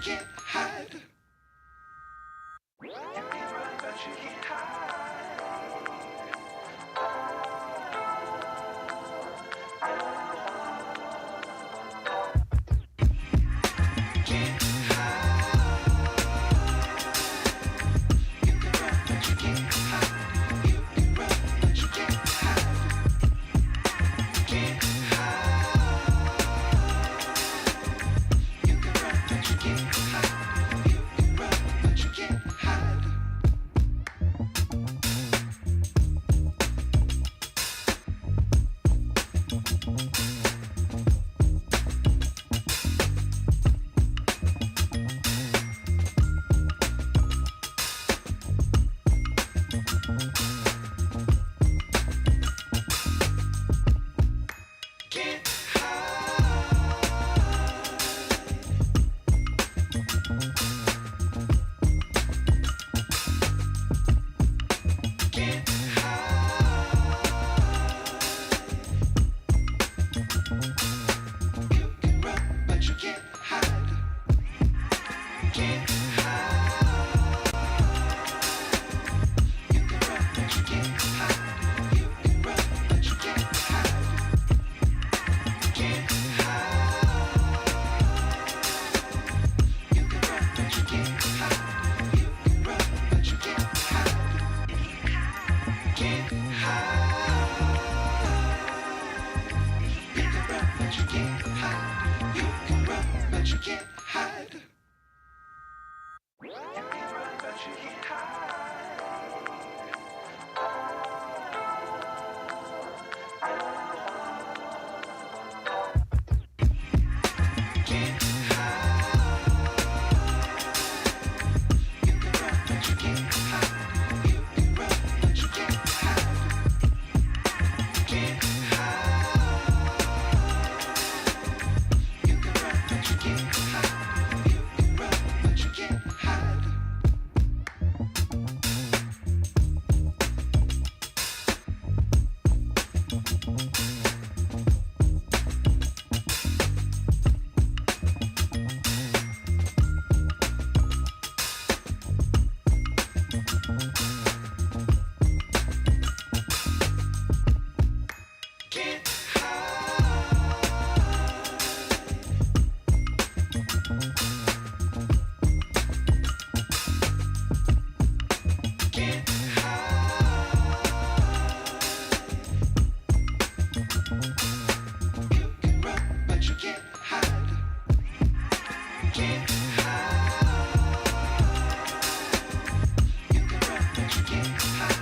can't hide. You can run, but you can't hide. Can't hide. You can run, but you can't hide. You can run, but you can't hide. Can't hide. You can run, but you can't hide. You can run, but you can't hide. Can't hide. Can't hide. You can run, but you can't hide. Can't hide. You can run, but you can't hide. You can run, but you can't hide. Can't hide. You can run, but you can't hide. You can run, but you can't hide. Can't hide. You can run, but you can't hide. You can run, but you can't hide. You can run, but you can't hide. Can't hide. You can run, but you can't hide. You can run, but you can't hide. Can't hide. You can run, but you can't hide. You can run, but you can't hide. Can't hide. Can't hide. You can run, but you can't hide. Can't hide. You can run, but you can't hide.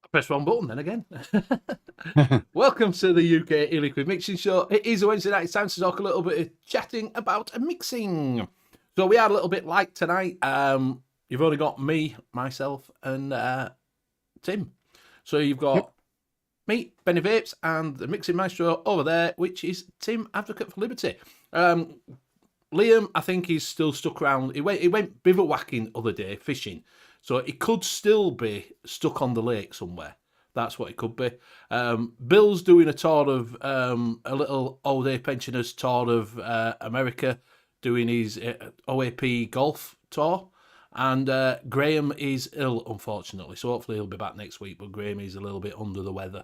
Press one button then again. Welcome to the U.K.E-liquid Mixing Show. It is a Wednesday night. It's time to talk a little bit of chatting about mixing. So we are a little bit light tonight. You've only got me, myself, and Tim. So you've got me, Benny Vapes, and the mixing maestro over there, which is Tim, Advocate for Liberty. Liam, I think he's still stuck around. He went bivouacking other day, fishing. So he could still be stuck on the lake somewhere. That's what it could be. Bill's doing a tour of a little old age pensioners tour of America, doing his OAP golf tour. And Graham is ill, unfortunately. So hopefully he'll be back next week. But Graham is a little bit under the weather.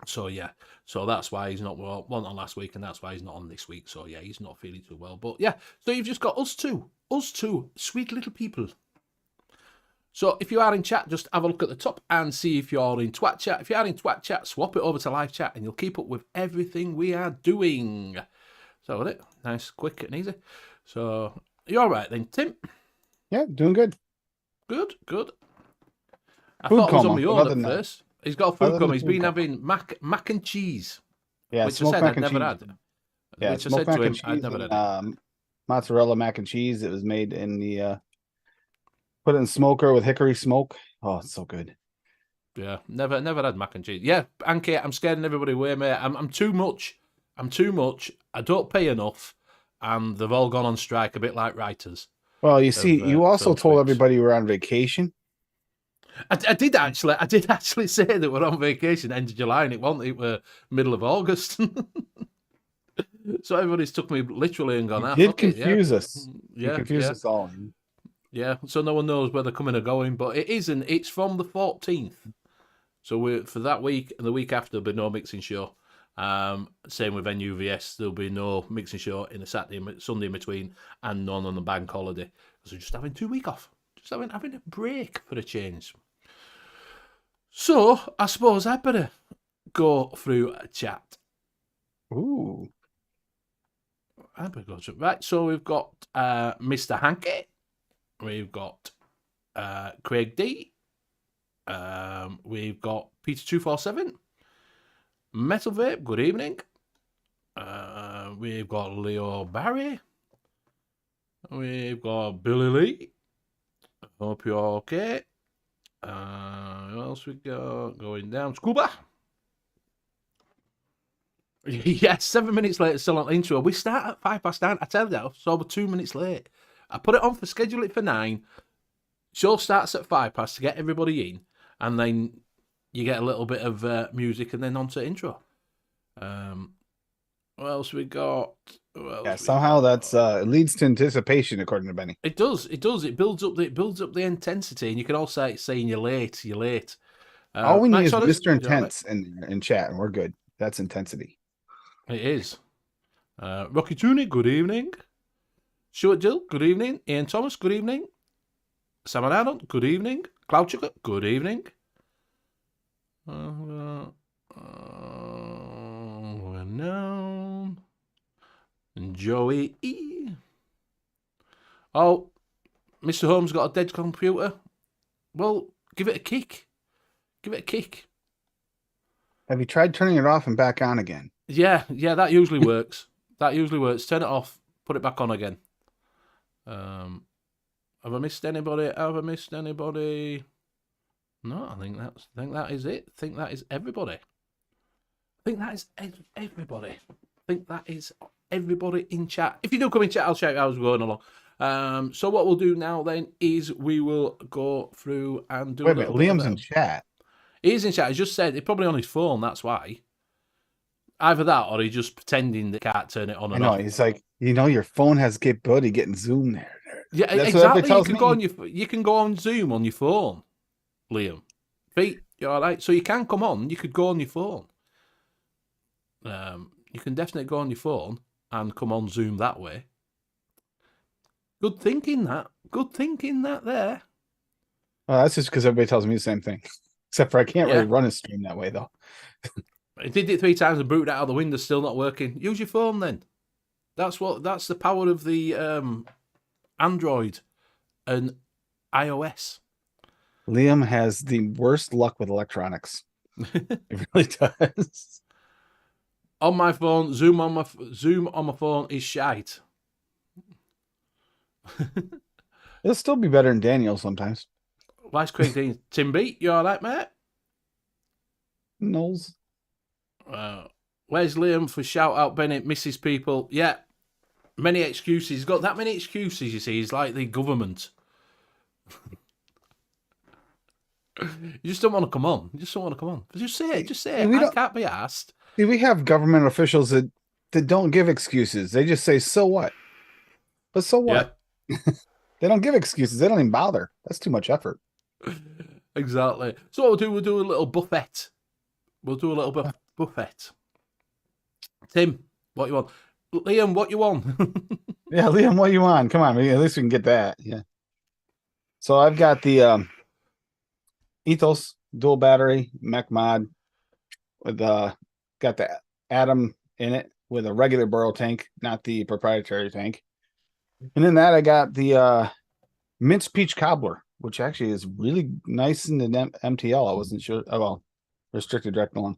So yeah, so that's why he's not on last week, and that's why he's not on this week. So yeah, he's not feeling too well. But yeah, so you've just got us two, sweet little people. So if you are in chat, just have a look at the top and see if you're in Twat Chat. If you are in Twat Chat, swap it over to live chat, and you'll keep up with everything we are doing. So with it, nice, quick and easy. So you're all right then, Tim? Yeah, doing good. Good. I Food thought I was coma, on my but own other at than that- first. He's got a food other than coma. He's food been coma. having mac and cheese. Yeah, Which I smoked said mac I'd and never cheese. had. Yeah, Which I smoked said to mac him and cheese I'd never had it. and mozzarella mac and cheese. It was made in the put it in smoker with hickory smoke. Oh, it's so good. Yeah, never had mac and cheese. Yeah, Anki, I'm scaring everybody away, mate. I'm too much. I don't pay enough, and they've all gone on strike, a bit like writers. Well, you see, you also film told scripts. everybody you were on vacation. I did actually say that we're on vacation end of July, and it were middle of August. So everybody's took me literally and gone. You "Ah, did fuck it, yeah." confuse us. Yeah, You confused yeah. us all. Yeah, so no one knows where they're coming or going, but it isn't. It's from the 14th. So for that week and the week after, there'll be no mixing show. Same with NUVS, there'll be no mixing show in the Sunday in between, and none on the bank holiday. So just having 2 weeks off. Just having a break for a change. So I suppose I better go through a chat. Ooh. I better go through. Right, so we've got Mr. Hankey. We've got Craig D. We've got Peter247. Metal Vape, good evening. We've got Leo Barry. We've got Billy Lee. Hope you're okay. Who else we got? Going down. Scuba. Yes, 7 minutes later, still on the intro. We start at 9:05. I tell you, so we're 2 minutes late. I put it on for schedule it for 9. Show starts at 9:05 to get everybody in, and then you get a little bit of music, and then on to intro. What else we got? Yeah, somehow that's it leads to anticipation, according to Benny. It does. It builds up the intensity, and you can all say saying you're late. All we need is so Mr. Intense in chat, and we're good. That's intensity. It is. Rocky Tooney, good evening. Stuart Dill, good evening. Ian Thomas, good evening. Sam Arnold, good evening. Cloud Chucker, good evening. Known. And Joey E. Oh, Mr. Holmes got a dead computer. Well, give it a kick. Have you tried turning it off and back on again? Yeah, that usually works. Turn it off, put it back on again. Have I missed anybody? No, I think that is it. I think that is everybody. In chat. If you do come in chat, I'll shout out as we're going along. So what we'll do now then is we will go through and do. Wait a minute, Liam's in chat. He is in chat. He just said he's probably on his phone. That's why. Either that, or he's just pretending they can't turn it on and I know. off. He's like, your phone has capability getting Zoom there. Yeah, That's exactly. What You can go on Zoom on your phone, Liam. Pete, you all right? So you can come on. You could go on your phone. You can definitely go on your phone and come on Zoom that way. Good thinking that there. Well, that's just because everybody tells me the same thing. Except for I can't really run a stream that way, though. I did it 3 times and booted out of the window, still not working. Use your phone then. That's the power of the Android and iOS. Liam has the worst luck with electronics. It really does. On my phone, Zoom on my phone is shite. It'll still be better than Daniel sometimes. Why's Craig Dean? Tim B, you all right, mate? Knowles. Where's Liam for shout out Bennett misses people? Yeah, many excuses. He's got that many excuses, you see. He's like the government. You just don't want to come on. You just don't want to come on. Just say it. Just say it. We I don't- can't be asked. See, we have government officials that don't give excuses. They just say, "So what?" But so what? They don't give excuses. They don't even bother. That's too much effort. Exactly. So what we'll do a little buffet. We'll do a little buffet. Tim, what you want? Liam, what you want? Yeah, Liam, what you on? Come on, at least we can get that. Yeah. So I've got the Ethos dual battery mech mod with got the Atom in it with a regular burrow tank, not the proprietary tank. And in that I got the minced peach cobbler, which actually is really nice in the MTL. I wasn't sure. Oh well, restricted direct one.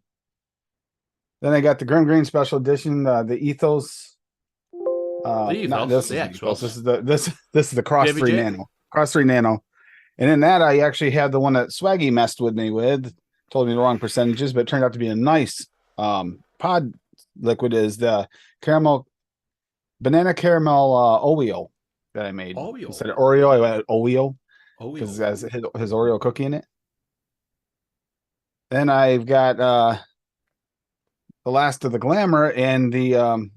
Then I got the Grim Green Special Edition, the Ethos. The Ethos, not this the is the X-Ross. Ethos. This is the Cross JVJ? 3 Nano. Cross 3 Nano. And in that, I actually had the one that Swaggy messed with me with, told me the wrong percentages, but it turned out to be a nice pod liquid. Is the banana caramel Oreo that I made. Oreo? Instead of Oreo, I went Oreo Oh, because it has his Oreo cookie in it. Then I've got the last of the Glamour and the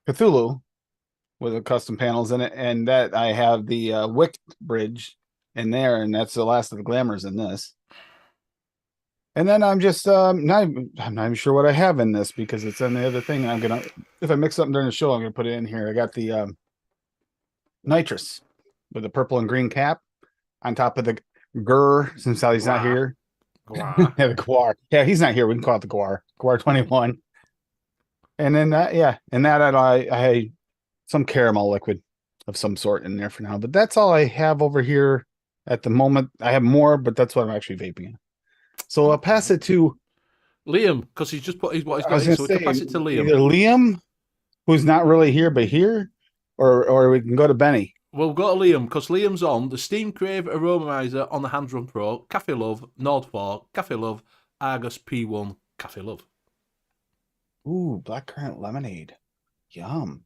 Cthulhu with the custom panels in it, and that I have the Wick bridge in there, and that's the last of the Glamours in this. And then I'm just I'm not even sure what I have in this because it's in the other thing. And I'm gonna, if I mix something during the show, I'm gonna put it in here. I got the nitrous with the purple and green cap on top of the Gur, since Sally's not Guar. here. Guar. Yeah, the Guar. Yeah, he's not here. We can call it the Guar. Guar 21. And then that, yeah, and that I some caramel liquid of some sort in there for now. But that's all I have over here at the moment. I have more, but that's what I'm actually vaping in. So I'll pass it to Liam, because he's just put what he's I got was in, gonna so we can say pass it to Liam. either Liam, who's not really here but here, or we can go to Benny. We'll go to Liam, because Liam's on the Steam Crave Aromizer on the Hand Run Pro, Cafe Love, Nord 4, Cafe Love, Argus P1, Cafe Love. Ooh, blackcurrant lemonade. Yum.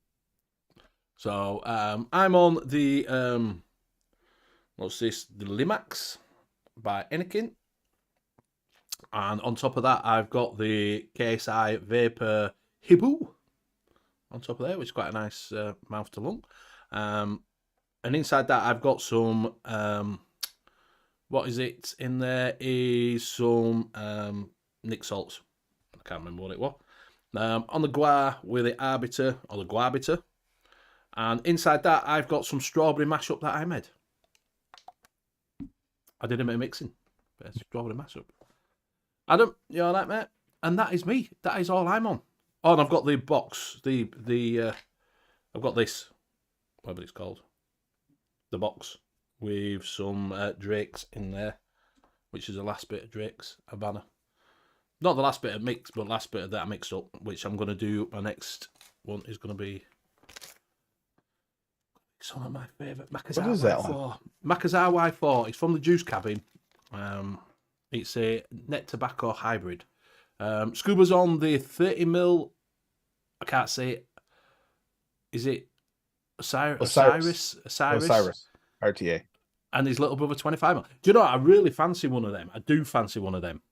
So I'm on the what's this? The Limax by Anakin. And on top of that, I've got the KSI Vapor Hibu on top of there, which is quite a nice mouth to lung. And inside that, I've got some, what is it in there? Is some Nick Salts. I can't remember what it was. On the Guar with the Arbiter, or the Guarbiter. And inside that, I've got some strawberry mashup that I made. I did a bit of mixing. But it's strawberry mashup. Adam, you all right, mate? And that is me. That is all I'm on. Oh, and I've got the box. I've got this, whatever it's called. The box with some Drakes in there, which is the last bit of Drakes Havana. Not the last bit of mix, but last bit of that I mixed up, which I'm going to do. My next one is going to be some of my favourite Macazar What is that Y4. Macazar Y4. It's from the Juice Cabin. It's a net tobacco hybrid. Scuba's on the 30mm. I can't say it. Is it Osiris? Osiris. RTA. And his little brother 25mm. Do you know what? I really fancy one of them. I do fancy one of them.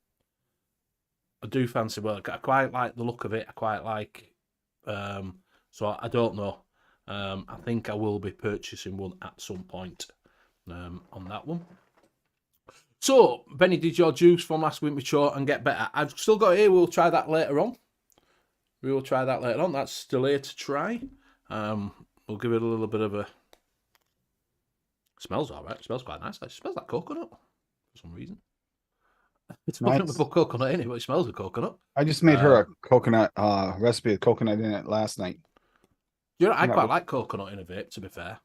I do fancy one. I quite like the look of it. I quite like. So I don't know. I think I will be purchasing one at some point on that one. So, Benny, did your juice from last week mature and get better? I've still got it here. We'll try that later on. That's still here to try. We'll give it a little bit of a... Smells all right. It smells quite nice. It smells like coconut for some reason. It's nothing Nice. but coconut in it, but it smells like coconut. I just made her a coconut recipe with coconut in it last night. You know, I quite like coconut in a vape, to be fair.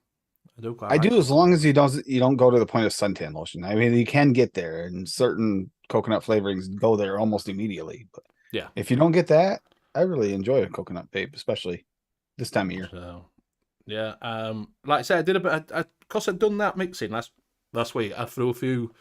I do quite I like do, as coconut. long as you don't go to the point of suntan lotion. I mean, you can get there, and certain coconut flavorings go there almost immediately. But Yeah. if you don't get that, I really enjoy a coconut vape, especially this time of year. So, yeah. Like I said, I did a bit. Because I'd done that mixing last week, I threw a few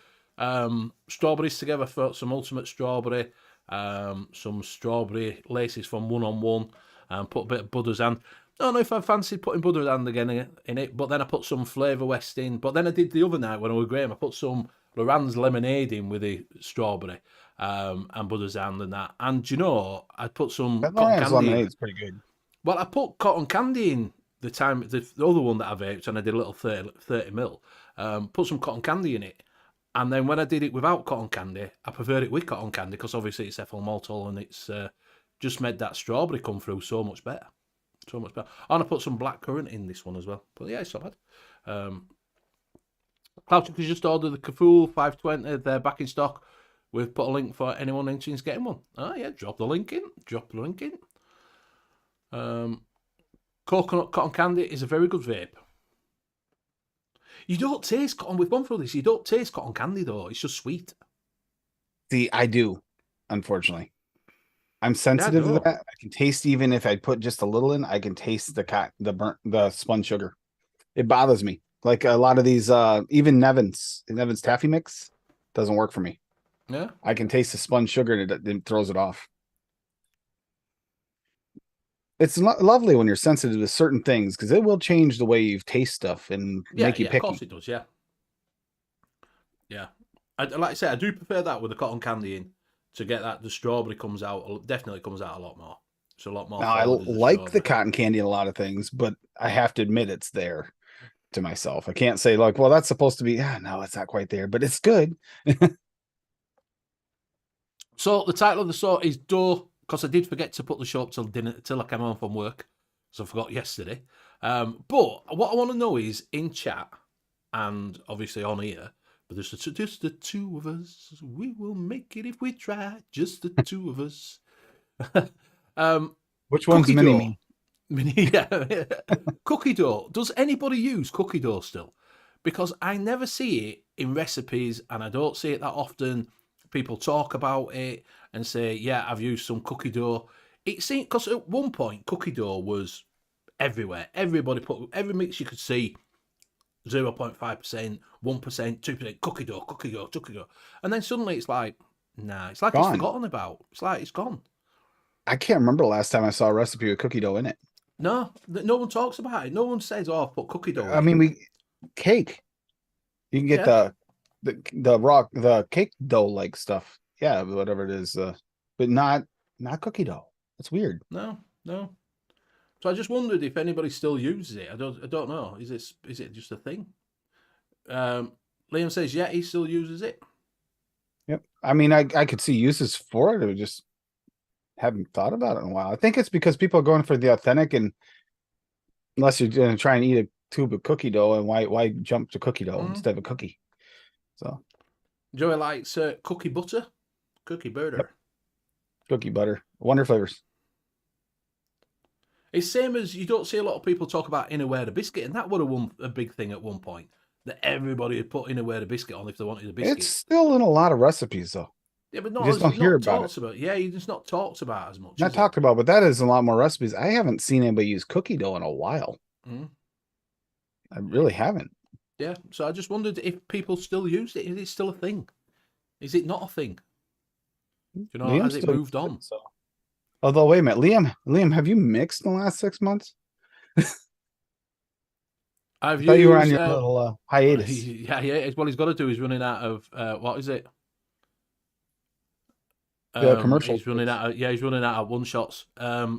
strawberries together for some ultimate strawberry, some strawberry laces from 1-on-1, and put a bit of Buddha's. I don't know if I fancied putting Buddha's again in it, but then I put some Flavour West in. But then I did the other night when I was Graham, I put some Loran's lemonade with the strawberry and Buddha's hand and that. And do you know, I put some That cotton Lorenz candy in. lemonade's pretty good. Well, I put cotton candy in the other one that I vaped, and I did a little 30 mil. Put some cotton candy in it. And then when I did it without cotton candy, I preferred it with cotton candy because obviously it's ethyl maltol and it's just made that strawberry come through so much better. So much better. And I put some black currant in this one as well. But yeah, it's not bad. Cloud Chuckers just ordered the Kaful 520. They're back in stock. We've put a link for anyone interested in getting one. Oh yeah, drop the link in. Coconut cotton candy is a very good vape. You don't taste cotton. We've gone through this. You don't taste cotton candy though. It's just sweet. See, I do, unfortunately. I'm sensitive to that. I can taste, even if I put just a little in, I can taste the spun sugar. It bothers me. Like a lot of these, even Nevin's taffy mix doesn't work for me. Yeah. I can taste the spun sugar and it throws it off. It's lovely when you're sensitive to certain things because it will change the way you taste stuff and make you picky. Of course it does, yeah. Yeah. Like I say, I do prefer that with the cotton candy in to get that the strawberry definitely comes out a lot more. It's a lot more. Now, I like the cotton candy in a lot of things, but I have to admit it's there to myself. I can't say like, well, that's supposed to be, no, it's not quite there, but it's good. So the title of the show is Dough, because I did forget to put the show up till I came home from work. So I forgot yesterday. But what I want to know is in chat and obviously on here, but there's just the two of us. We will make it if we try. Just the two of us. Which one's mini? Yeah. Cookie dough. Does anybody use cookie dough still? Because I never see it in recipes and I don't see it that often. People talk about it and say, yeah, I've used some cookie dough. It seemed, because at one point, cookie dough was everywhere. Everybody put, every mix you could see, 0.5%, 1%, 2%, cookie dough. And then suddenly it's like, nah, it's like it's forgotten about. It's like it's gone. I can't remember the last time I saw a recipe with cookie dough in it. No one talks about it. No one says, oh, I've put cookie dough in it. I mean, cake. You can get the cake dough like stuff. Yeah, whatever it is. But not cookie dough. That's weird. No. So I just wondered if anybody still uses it. I don't know. Is it just a thing? Liam says, yeah, he still uses it. Yep. I mean, I could see uses for it. I just haven't thought about it in a while. I think it's because people are going for the authentic, and unless you're going to try and eat a tube of cookie dough, and why jump to cookie dough instead of a cookie? So Joey likes cookie butter. Yep. Cookie butter. Wonder flavors. It's same as you don't see a lot of people talk about Innerwear the biscuit, and that would have won a big thing at one point. That everybody had put Innerwear the biscuit on if they wanted a biscuit. It's still in a lot of recipes though. Yeah, but not, you just don't hear about it. Yeah, you just not talked about as much. Not talked about, but that is a lot more recipes. I haven't seen anybody use cookie dough in a while. I really haven't. Yeah, so I just wondered if people still use it. Is it still a thing? Is it not a thing? You know, has it moved on? So. Although, wait a minute, Liam, have you mixed in the last 6 months? I thought you were on your little hiatus. Yeah. What he's got to do is running out of what is it? Commercial. He's running out of one shots.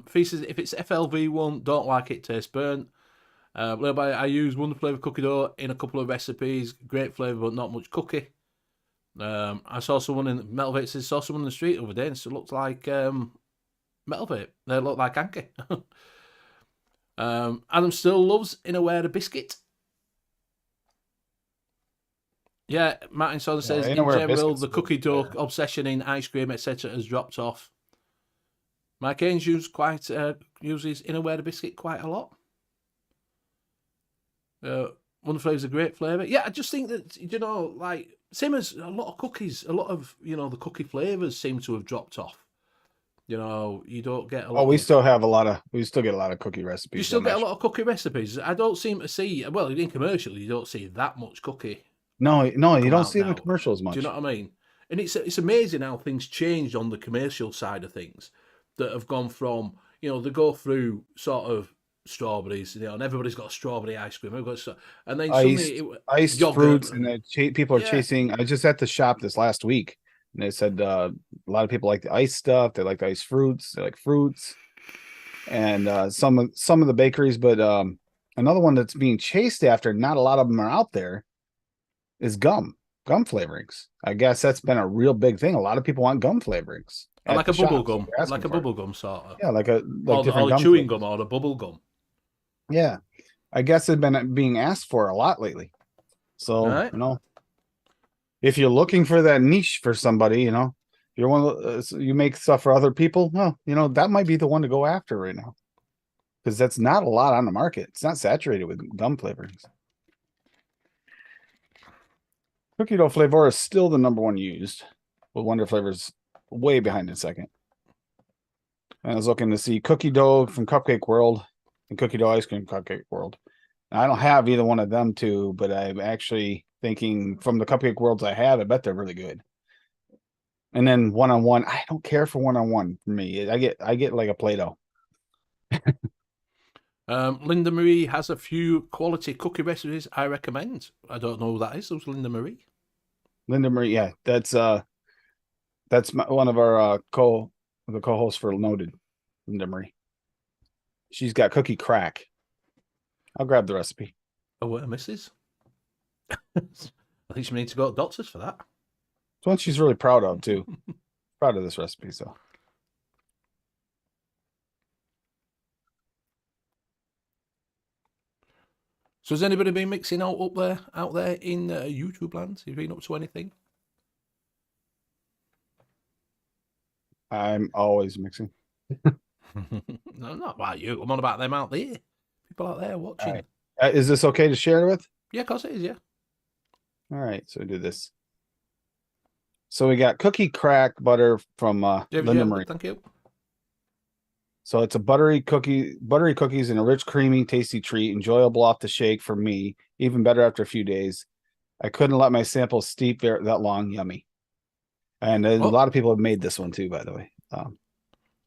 Feast says if it's FLV one, don't like it, tastes burnt. I use Wonder Flavour cookie dough in a couple of recipes. Great flavour, but not much cookie. I saw someone in Metal Vape says saw someone in the street the other day, and it looked like Metal Vape. They look like Anki. Adam still loves Innerwear the biscuit. Yeah, Martin Soder says in general the cookie dough obsession in ice cream etc. has dropped off. Mike Haynes uses Innerwear the biscuit quite a lot. Wonder Flavour's a great flavour. Yeah, I just think that, you know, like, same as a lot of cookies, a lot of, you know, the cookie flavours seem to have dropped off. You know, you don't get a lot. We still get a lot of cookie recipes. You still get a lot of cookie recipes. I don't seem to see, well, in commercial, you don't see that much cookie. No, you don't see it in commercials much. Do you know what I mean? And it's amazing how things changed on the commercial side of things that have gone from, you know, they go through sort of strawberries, and everybody's got a strawberry ice cream. And then iced, suddenly iced yogurt. fruits, and people are Yeah. chasing. I was just at the shop this last week, and they said a lot of people like the iced stuff. They like the iced fruits. They like fruits, and some of the bakeries. But another one that's being chased after, not a lot of them are out there, is gum flavorings. I guess that's been a real big thing. A lot of people want gum flavorings. Like a bubble shops, so gum, they're asking like a for it. bubble gum sort of. Yeah, like different or gum chewing flavors. gum or a bubble gum. Yeah, I guess it's been being asked for a lot lately. So Right. if you're looking for that niche for somebody, you're one of you make stuff for other people. Well, that might be the one to go after right now, because that's not a lot on the market. It's not saturated with gum flavorings. Cookie dough flavor is still the number one used, with Wonder Flavors way behind in second. And I was looking to see cookie dough from Cupcake World and cookie dough ice cream Cupcake World. And I don't have either one of them two, but I'm actually thinking from the Cupcake Worlds I have, I bet they're really good. And then one-on-one, I don't care for one-on-one for me. I get like a Play-Doh. Linda Marie has a few quality cookie recipes I recommend. I don't know who that is. Who's Linda Marie? Linda Marie, yeah, that's one of our the co-hosts for Noted, Linda Marie. She's got cookie crack. I'll grab the recipe. Oh, what a missus. I think she needs to go to doctors for that. It's one she's really proud of too. Proud of this recipe, so. So has anybody been mixing out there in YouTube land? Have you been up to anything? I'm always mixing. No, not about you. I'm on about them out there. People out there watching. Right. Is this okay to share with? Yeah, of course it is, yeah. All right, so we do this. So we got cookie crack butter from Linda Marie. Thank you. So it's a buttery cookies and a rich, creamy, tasty treat, enjoyable off the shake for me. Even better after a few days. I couldn't let my samples steep there that long. Yummy. And a lot of people have made this one too, by the way. If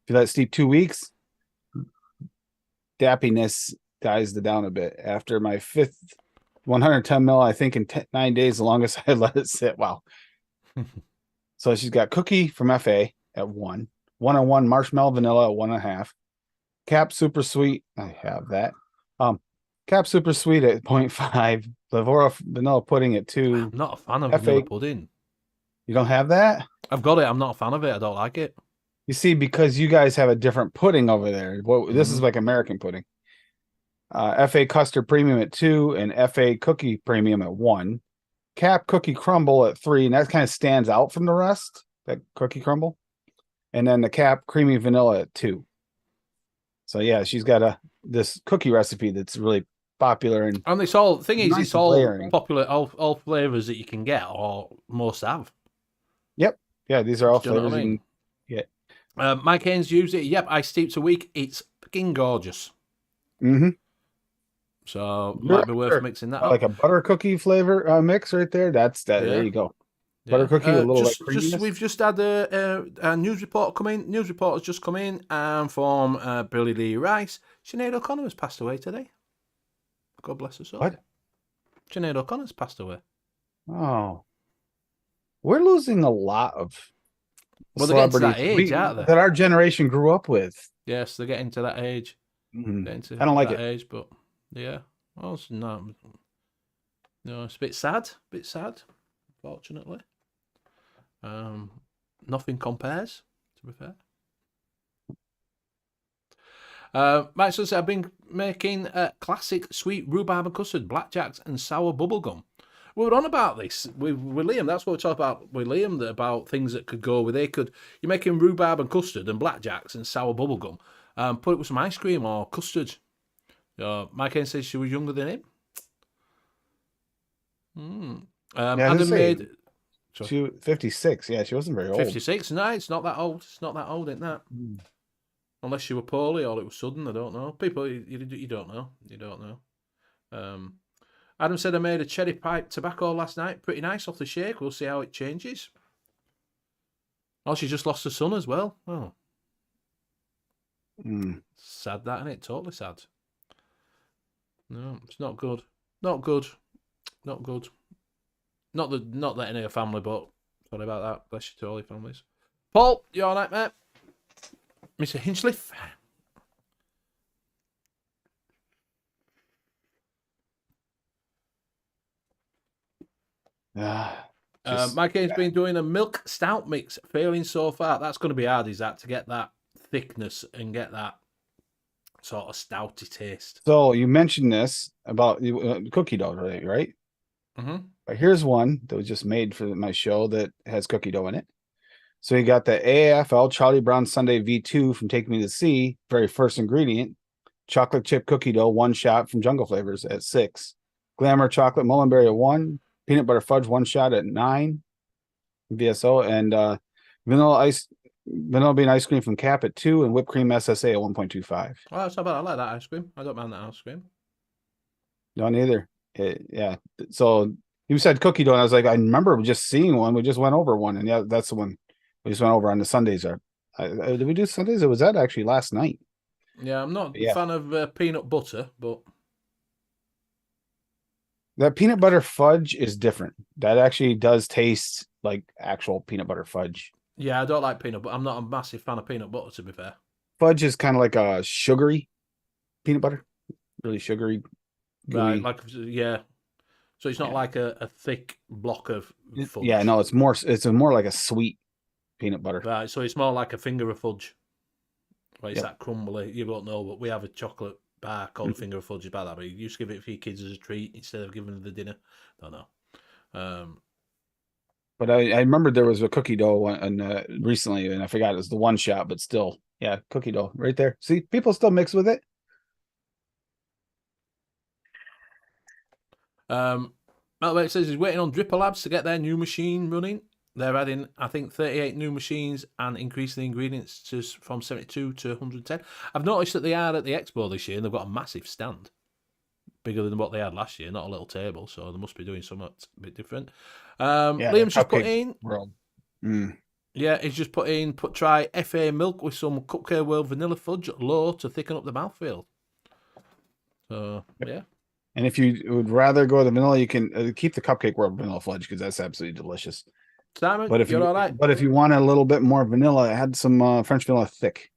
you let it steep 2 weeks, dappiness dies down a bit. After my fifth 110 mil, I think in 9 days, the longest I let it sit. Wow. So she's got cookie from FA at 1-on-1 marshmallow vanilla at 1.5. Cap super sweet. I have that. Cap super sweet at 0.5. Lavora vanilla pudding at 2. I'm not a fan of vanilla pudding. You don't have that? I've got it. I'm not a fan of it. I don't like it. You see, because you guys have a different pudding over there. This is like American pudding. FA custard premium at 2 and FA cookie premium at 1. Cap cookie crumble at 3, and that kind of stands out from the rest, that cookie crumble. And then the Cap creamy vanilla at 2. So yeah, she's got this cookie recipe that's really popular, and it's all it's all layering. Popular, all flavors that you can get, or most have. Yep. Yeah, these are all flavors I mean? you can get. Mike Haynes used it. Yep, I steeped a week. It's fucking gorgeous. Mm-hmm. So might be worth mixing that up. Like a butter cookie flavor mix right there. That's that. Yeah. There you go. Butter cookie, a little we've just had a news report come in. News report has just come in from Billy Lee Rice. Sinead O'Connor has passed away today. God bless her soul. What? Sinead O'Connor's passed away. Oh. We're losing a lot of celebrities that age, aren't they? That our generation grew up with. Yes, they're getting to that age. Mm-hmm. I don't like it. Age, but yeah. Well, it's not. No, it's a bit sad. Fortunately. Nothing compares, to be fair. Mike says, I've been making classic sweet rhubarb and custard, blackjacks and sour bubblegum. We were on about this with Liam. That's what we talked about with Liam, about things that could go with it. You're making rhubarb and custard and blackjacks and sour bubblegum. Put it with some ice cream or custard. Mike Haynes says she was younger than him. Adam made... She was 56. Yeah, she wasn't very old. 56? No, it's not that old. It's not that old, isn't that? Unless you were poorly or it was sudden, I don't know. People, you don't know. You don't know. Adam said, I made a cherry pipe tobacco last night. Pretty nice off the shake. We'll see how it changes. Oh, she just lost her son as well. Oh. Sad that, isn't it? Totally sad. No, it's not good. Not good. Not good. Not that any of your family, but sorry about that. Bless you to all your families. Paul, you all right, mate? Mr. Hinchcliffe? Mike Kane's been doing a milk stout mix, failing so far. That's going to be hard, is that, to get that thickness and get that sort of stouty taste. So you mentioned this about cookie dough, right? Mm-hmm. But here's one that was just made for my show that has cookie dough in it. So you got the AFL Charlie Brown Sunday V2 from Take Me to the Sea, very first ingredient. Chocolate chip cookie dough, 1 shot from Jungle Flavors at 6. Glamour chocolate mullenberry at 1. Peanut butter fudge, 1 shot at 9. VSO and vanilla bean ice cream from Cap at 2, and whipped cream SSA at 1.25. Oh, that's not bad. I like that ice cream. I don't mind that ice cream. No, neither. Yeah. So you said cookie dough, and I was like, I remember just seeing one. We just went over one, and yeah, that's the one we just went over on the Sundays. Did we do Sundays? Or was that actually last night? Yeah, I'm not a fan of peanut butter, but that peanut butter fudge is different. That actually does taste like actual peanut butter fudge. Yeah, I don't like peanut butter. I'm not a massive fan of peanut butter, to be fair. Fudge is kind of like a sugary peanut butter, really sugary. Right, yeah. So it's not like a thick block of fudge. Yeah, no, it's more like a sweet peanut butter. Right, so it's more like a finger of fudge. Well, it's that crumbly. You won't know, but we have a chocolate bar called finger of fudge about that. But you used to give it for your kids as a treat instead of giving them the dinner. Don't know. But I remember there was a cookie dough one recently, and I forgot it was the 1 shot, but still, yeah, cookie dough right there. See, people still mix with it. Malbert says he's waiting on Dripper Labs to get their new machine running. They're adding, I think, 38 new machines and increasing the ingredients from 72 to 110. I've noticed that they are at the expo this year, and they've got a massive stand, bigger than what they had last year, not a little table, so they must be doing something a bit different. Liam's just put in... World. Yeah, he's just try FA milk with some Cupcake World vanilla fudge low to thicken up the mouthfeel. So, yeah. And if you would rather go the vanilla, you can keep the Cupcake World vanilla fudge because that's absolutely delicious. Simon, but if you're all right. But if you want a little bit more vanilla, add some French vanilla thick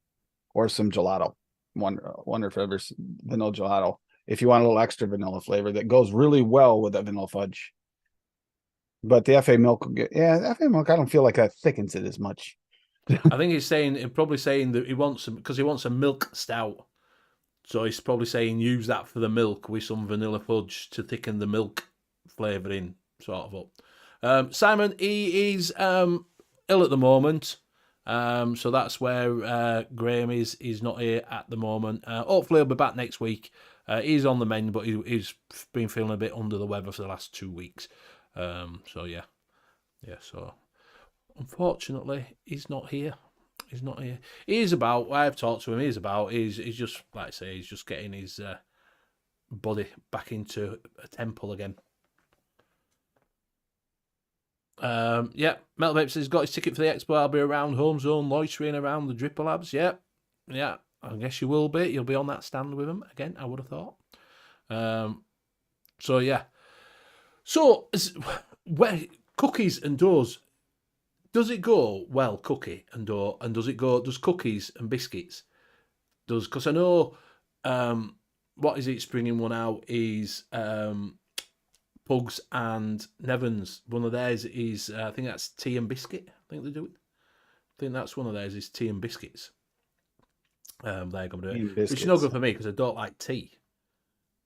or some gelato. Wonder flavors vanilla gelato. If you want a little extra vanilla flavor that goes really well with that vanilla fudge. But the FA milk, the FA milk, I don't feel like that thickens it as much. I think he's probably saying that he wants a milk stout. So he's probably saying use that for the milk with some vanilla fudge to thicken the milk flavouring sort of up. Simon, he is ill at the moment. So that's where Graham is not here at the moment. Hopefully he'll be back next week. He's on the mend, but he's been feeling a bit under the weather for the last 2 weeks. So yeah. So unfortunately, he's not here. He's not here. He's about. I've talked to him. He's just like I say. He's just getting his body back into a temple again. Metal Vape says he's got his ticket for the expo. I'll be around Home Zone, loitering around the Dripper Labs. Yeah. I guess you will be. You'll be on that stand with him again. I would have thought. So yeah. So where cookies and doughs. Does it go well, cookie and dough, and does cookies and biscuits? Because I know, what is it, springing one out is Pugs and Nevins. One of theirs is, I think that's tea and biscuit. I think they do it. I think that's one of theirs is tea and biscuits. They're going to do it. Which is no good for me because I don't like tea.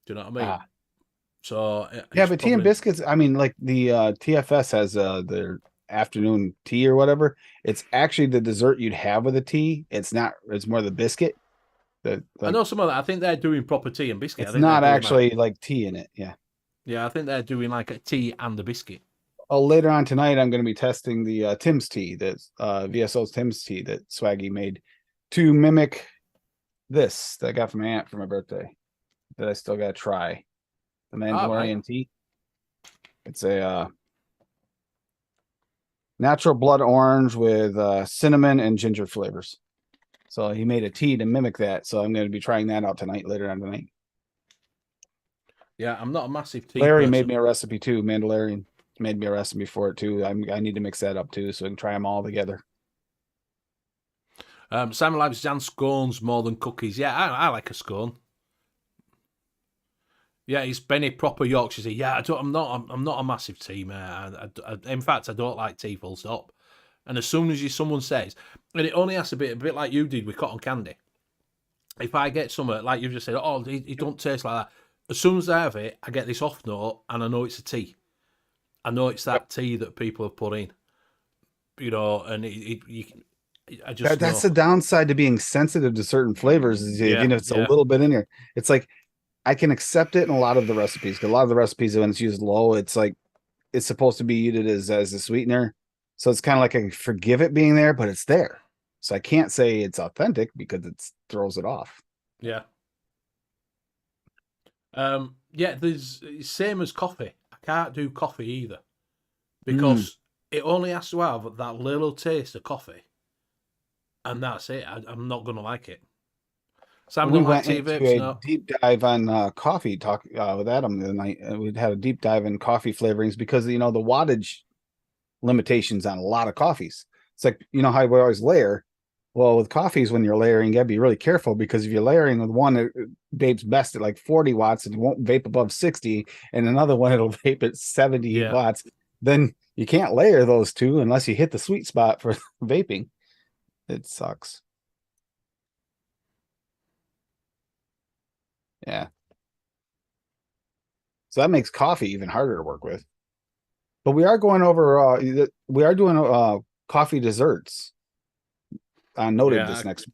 Do you know what I mean? So yeah, but tea and biscuits, I mean, like the TFS has their afternoon tea or whatever. It's actually the dessert you'd have with a tea. It's more the biscuit. I know some of that. I think they're doing proper tea and biscuit. It's not actually like tea in it. Yeah, I think they're doing like a tea and a biscuit. Oh, later on tonight, I'm going to be testing the Tim's tea, that's VSO's Tim's tea that Swaggy made to mimic this that I got from my aunt for my birthday that I still got to try. The Mandalorian tea. It's a natural blood orange with cinnamon and ginger flavors. So he made a tea to mimic that. So I'm going to be trying that out later on tonight. Yeah, I'm not a massive tea Larry person. made me a recipe too. Mandalorian made me a recipe for it too. I need to mix that up too, so I can try them all together. Simon likes jam scones more than cookies. Yeah, I like a scone. Yeah, it's Benny proper Yorkshire. Yeah, I'm not a massive tea man. In fact, I don't like tea full stop. And as soon as someone says, and it only has to be a bit like you did with cotton candy. If I get something like you've just said, oh, it don't taste like that. As soon as I have it, I get this off note, and I know it's a tea. I know it's that tea that people have put in. And I just That's know. the downside to being sensitive to certain flavors. Is Yeah, it's a little bit in here. It's like I can accept it in a lot of the recipes. Because a lot of the recipes, when it's used low, it's like it's supposed to be used as a sweetener. So it's kind of like I forgive it being there, but it's there. So I can't say it's authentic because it throws it off. Yeah. Yeah, there's same as coffee. I can't do coffee either because it only has to have that little taste of coffee, and that's it. I'm not gonna like it. Sam, We don't like went tea into vapes, a no. deep dive on coffee talk with Adam the night. We'd had a deep dive in coffee flavorings because the wattage limitations on a lot of coffees. It's like how we always layer. Well, with coffees, when you're layering, you gotta be really careful because if you're layering with one, it vapes best at like 40 watts and it won't vape above 60, and another one it'll vape at 70 Yeah. watts. Then you can't layer those two unless you hit the sweet spot for vaping. It sucks. Yeah. So that makes coffee even harder to work with. But we are going over we are doing coffee desserts noted Yeah, this next.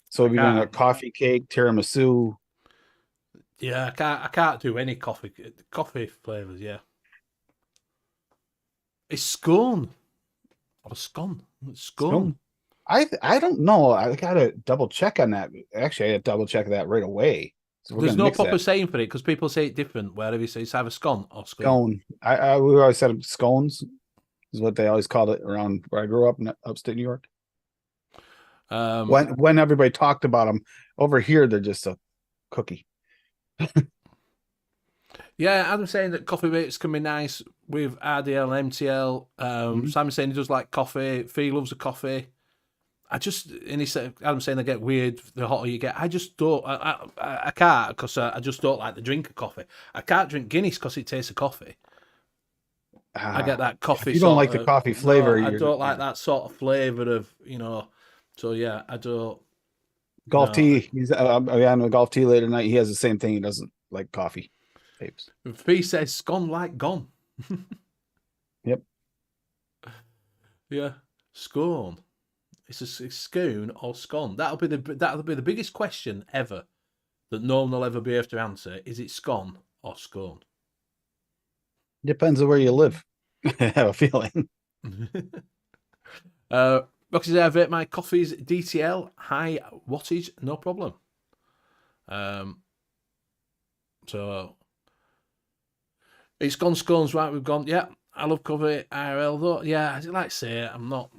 So we'll be doing a coffee cake, tiramisu. Yeah, I can't do any coffee flavors. Yeah, it's scone or scone. It's scone. I don't know. I gotta double check on that. Actually, I had to double check that right away. So There's no proper saying for it because people say it different. Wherever you say it's either scone or scone. Scone. We always said scones is what they always called it around where I grew up in upstate New York. When everybody talked about them over here, they're just a cookie. Yeah, I'm saying that coffee vapes can be nice with RDL and MTL. Simon's saying he does like coffee. Fee loves a coffee. And he said, Adam's saying they get weird the hotter you get. I just don't, I can't because I just don't like the drink of coffee. I can't drink Guinness because it tastes of coffee. I get that coffee. If you don't like the coffee flavor, I don't like that sort of flavor of, So yeah, I don't. Golf tea. He's on a golf tea later tonight. He has the same thing. He doesn't like coffee vapes. Fee says scone like gone. Yep. Yeah, scone. It's a scone or scone. That'll be the biggest question ever that no one will ever be able to answer. Is it scone or scone? Depends on where you live. I have a feeling. Rocky says, I vape my coffees DTL, high wattage, no problem. So it's gone scones, right? We've gone, yeah, I love coffee IRL though. Yeah, like I say, I'm not.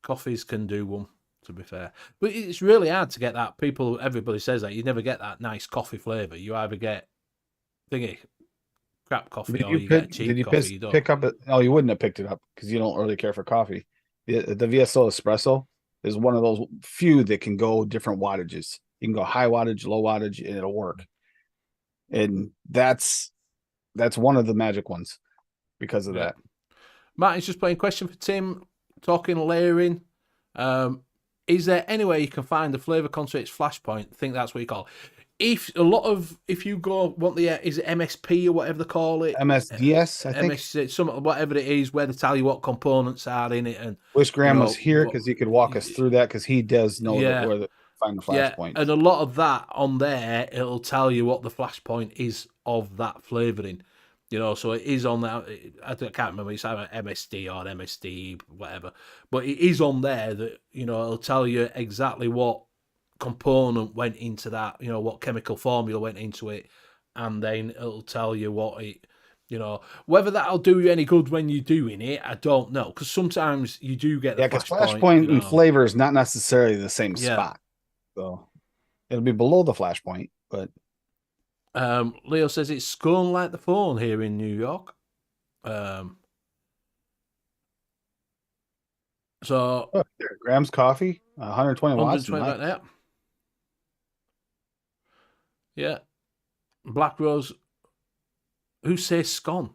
Coffees can do one, to be fair. But it's really hard to get that. Everybody says that. You never get that nice coffee flavour. You either get crap coffee or you get cheap coffee. Pick up it? Oh, you wouldn't have picked it up because you don't really care for coffee. The VSO Espresso is one of those few that can go different wattages. You can go high wattage, low wattage, and it'll work. And that's one of the magic ones because of that. Martin's just playing question for Tim. Talking layering, is there any way you can find the flavour concentrates flashpoint? I think that's what you call it. If you go want is it MSP or whatever they call it? MSDS, I think. MS, whatever it is, where they tell you what components are in it. And wish Graham was here because he could walk us through that because he does know where to find the flashpoint. And a lot of that on there, it'll tell you what the flashpoint is of that flavouring. So it is on that. I can't remember. It's either MSD or MSD, whatever. But it is on there that it'll tell you exactly what component went into that. What chemical formula went into it, and then it'll tell you what it. Whether that'll do you any good when you're doing it, I don't know. Because sometimes you do get the flashpoint and flavor is not necessarily the same spot. So it'll be below the flashpoint, but. Leo says it's scone like the phone here in New York. So Oh, there, Graham's coffee, 120 watts. 120 Nice. right there. Yeah. Black Rose. Who says scone?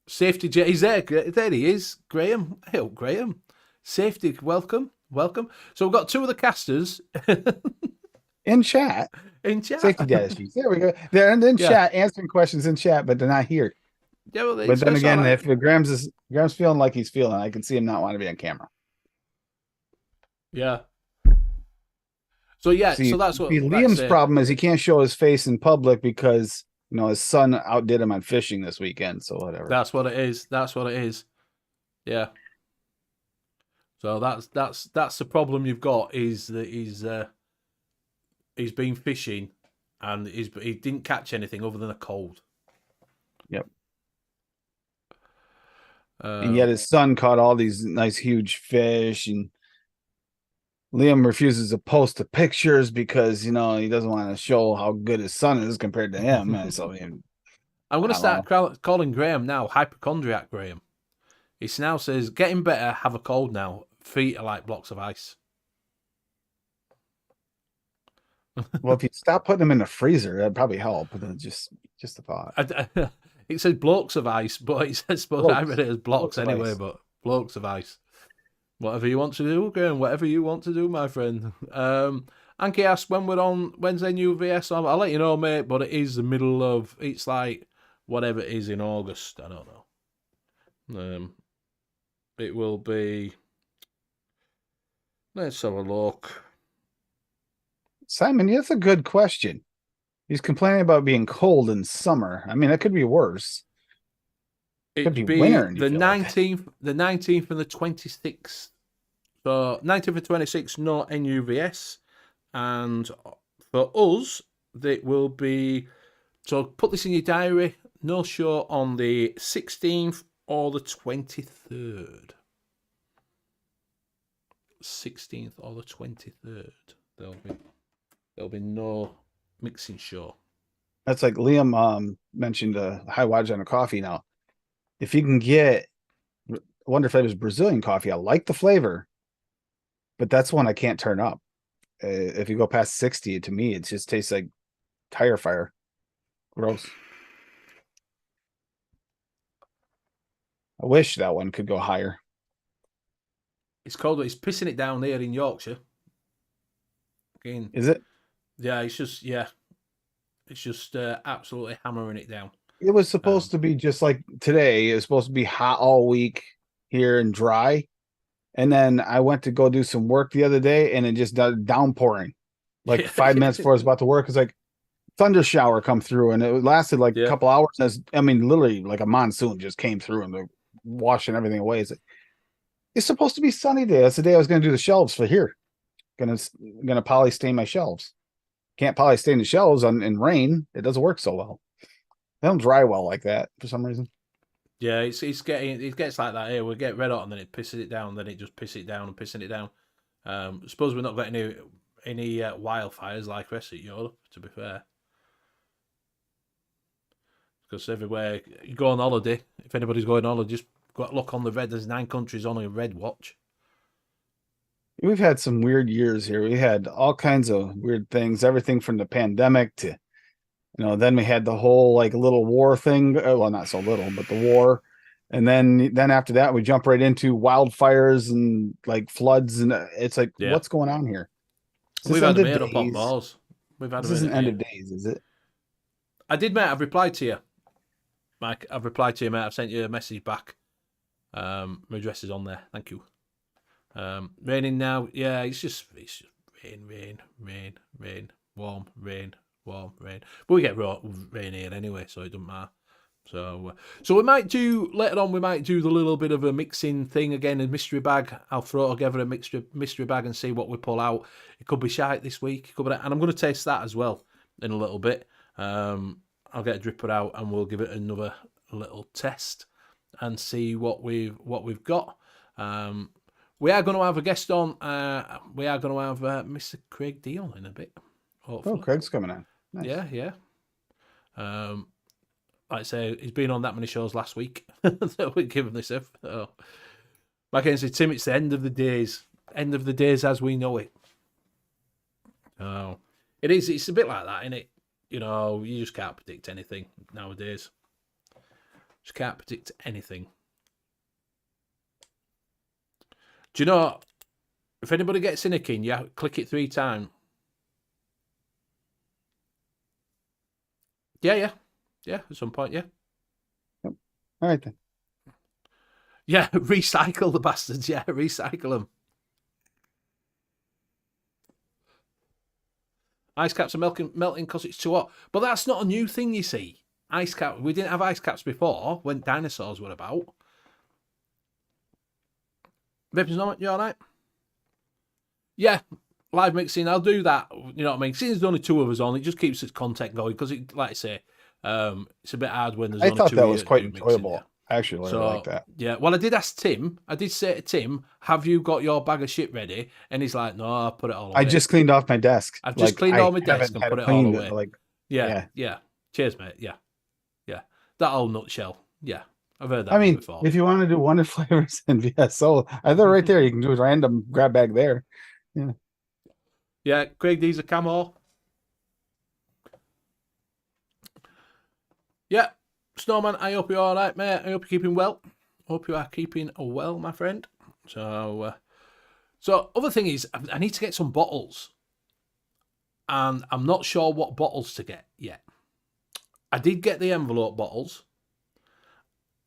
Safety J. He's there. There he is. Graham. Hey, Graham. Safety. Welcome. So we've got two of the casters In chat. in chat. Safety data sheets. There we go. They're in Yeah. chat answering questions in chat, but they're not here. Yeah, well, But then it's again, all right. if Graham's feeling like he's feeling, I can see him not want to be on camera. Yeah. So yeah, See, so that's what Liam's problem is he can't show his face in public because his son outdid him on fishing this weekend. So whatever. That's what it is. Yeah. So that's the problem you've got is that he's been fishing and he didn't catch anything other than a cold. Yep. And yet his son caught all these nice huge fish, and Liam refuses to post the pictures because he doesn't want to show how good his son is compared to him. And so I'm going to start calling Graham now hypochondriac Graham. He now says, getting better, have a cold now. Feet are like blocks of ice. Well, if you stop putting them in the freezer, that'd probably help. But then just a thought. It says blocks of ice, but it says, I read it as blocks anyway, but blocks of ice. Whatever you want to do, Graham, whatever you want to do, my friend. Anki asked when we're on Wednesday New VS. I'll let you know, mate, but it is the middle of, it's like whatever it is in August. I don't know. It will be, let's have a look. Simon, that's a good question. He's complaining about being cold in summer. I mean, that could be worse. It could be winter. The 19th, the 19th and the 26th. So 19th and 26th, no NUVS. And for us, it will be, so put this in your diary, no show on the 16th or the 23rd. 16th or the 23rd. There'll be no mixing show. That's like Liam mentioned high wattage on a coffee. Now, if you can get Wonder Flavor's Brazilian coffee, I like the flavor, but that's one I can't turn up. If you go past 60, to me, it just tastes like tire fire. Gross. I wish that one could go higher. It's cold. It's pissing it down there in Yorkshire. Again, is it? Yeah, it's just absolutely hammering it down. It was supposed to be just like today. It was supposed to be hot all week here and dry. And then I went to go do some work the other day and it just downpouring. Like 5 minutes before I was about to work, it's like thunder shower come through and it lasted like a couple hours. Literally like a monsoon just came through and washing everything away. It's supposed to be sunny day. That's the day I was going to do the shelves for here. Gonna poly stain my shelves. Can't poly stain the shelves in rain. It doesn't work so well. They don't dry well like that for some reason. Yeah, it gets like that here. We get red hot and then it pisses it down. Then it just pisses it down and pissing it down. I suppose we're not getting any wildfires like the rest of Europe, to be fair. Because everywhere you go on holiday, if anybody's going on holiday, just go look on the red. There's 9 countries on a red watch. We've had some weird years here. We had all kinds of weird things, everything from the pandemic to, then we had the whole like little war thing. Well, not so little, but the war. And then after that, we jump right into wildfires and like floods. And it's like, what's going on here? We've had them made up on balls. This isn't end of days, is it? I did, mate. I've replied to you, Mike. I've replied to you, mate. I've sent you a message back. My address is on there. Thank you. Raining now. Yeah, it's just rain, warm, rain. But we get rain here anyway, so it doesn't matter. So we might do later on. We might do the little bit of a mixing thing again, a mystery bag. I'll throw together a mystery bag and see what we pull out. It could be shite this week. It could be, and I'm going to taste that as well in a little bit. I'll get a dripper out and we'll give it another little test and see what we've got. We are going to have a guest on. We are going to have Mr. Craig Dion in a bit. Hopefully. Oh, Craig's coming on. Nice. Yeah. Like I say, he's been on that many shows last week that we give him this. Oh. Like I said, Tim, it's the end of the days. End of the days as we know it. Oh, it is. It's a bit like that, isn't it? You know, you just can't predict anything nowadays. Just can't predict anything. Do you know, if anybody gets in a king, yeah, click it 3 times. Yeah, at some point, yeah. Yep. All right then. Yeah, recycle the bastards. Yeah, recycle them. Ice caps are melting because it's too hot. But that's not a new thing, you see. Ice cap. We didn't have ice caps before when dinosaurs were about. Vaping's not, you all right? Yeah, live mixing. I'll do that. You know what I mean? Since there's only 2 of us on, it just keeps its content going because, like I say, it's a bit hard when there's only 2 of us. I thought that was quite enjoyable. Mixing, yeah. Actually, I like that. Yeah, well, I did ask Tim. I did say to Tim, "Have you got your bag of shit ready?" And he's like, "No, I put it all away." I just cleaned off my desk. I've just cleaned all my desk and put it all away. Yeah. Cheers, mate. Yeah. That old nutshell. Yeah, I've heard that before. If you want to do one of flavors and VSO, either right there, you can do a random grab bag there. Yeah. Yeah, Craig, these are camo. Yeah. Snowman, I hope you're all right, mate. I hope you're keeping well. Hope you are keeping well, my friend. So other thing is, I need to get some bottles. And I'm not sure what bottles to get yet. I did get the envelope bottles.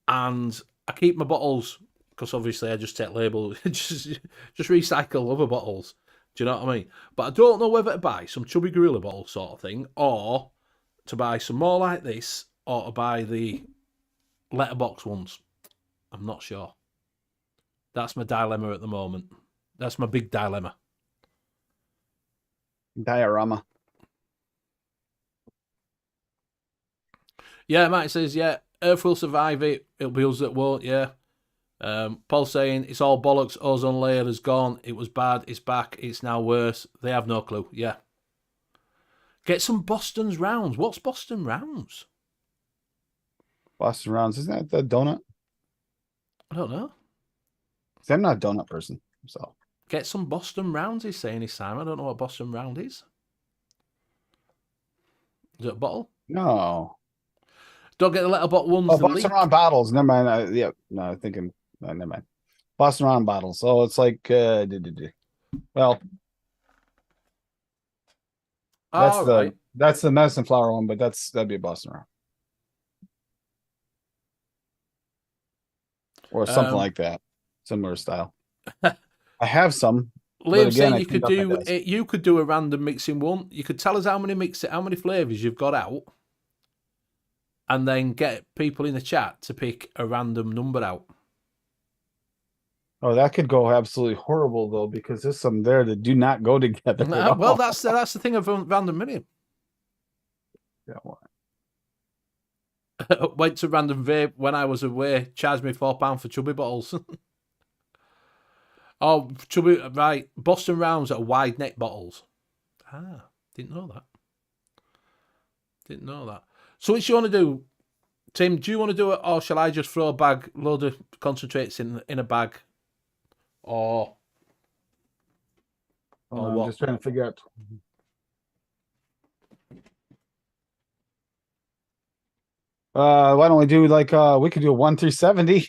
And I keep my bottles, because obviously I just take labels, just recycle other bottles. Do you know what I mean? But I don't know whether to buy some Chubby Gorilla bottle sort of thing, or to buy some more like this, or to buy the letterbox ones. I'm not sure. That's my dilemma at the moment. That's my big dilemma. Diorama. Yeah, Mike says, yeah, Earth will survive it. It'll be us that won't, yeah. Paul saying, it's all bollocks. Ozone layer is gone. It was bad. It's back. It's now worse. They have no clue. Yeah. Get some Boston's Rounds. What's Boston Rounds? Boston Rounds. Isn't that the donut? I don't know. See, I'm not a donut person. So get some Boston Rounds, he's saying, his time. I don't know what Boston Round is. Is it a bottle? No. Don't get the letterbox ones. Oh, Boston Round bottles. Never mind. No, I'm thinking. No, never mind. Boston Round bottles. So it's like, well, that's the medicine flower one, but that'd be a Boston Round or something like that, similar style. I have some. Liam saying you could do a random mixing one. You could tell us how many flavors you've got out. And then get people in the chat to pick a random number out. Oh, that could go absolutely horrible though, because there's some there that do not go together. Well, that's the thing of Random Million. Yeah. Went to Random Vape when I was away. Charged me £4 for chubby bottles. Oh, chubby, right. Boston Rounds are wide neck bottles. Ah, didn't know that. So what you want to do, Tim? Do you want to do it, or shall I just throw a load of concentrates in a bag, or I'm what? Just trying to figure out. Why don't we do we could do a 1 through 70.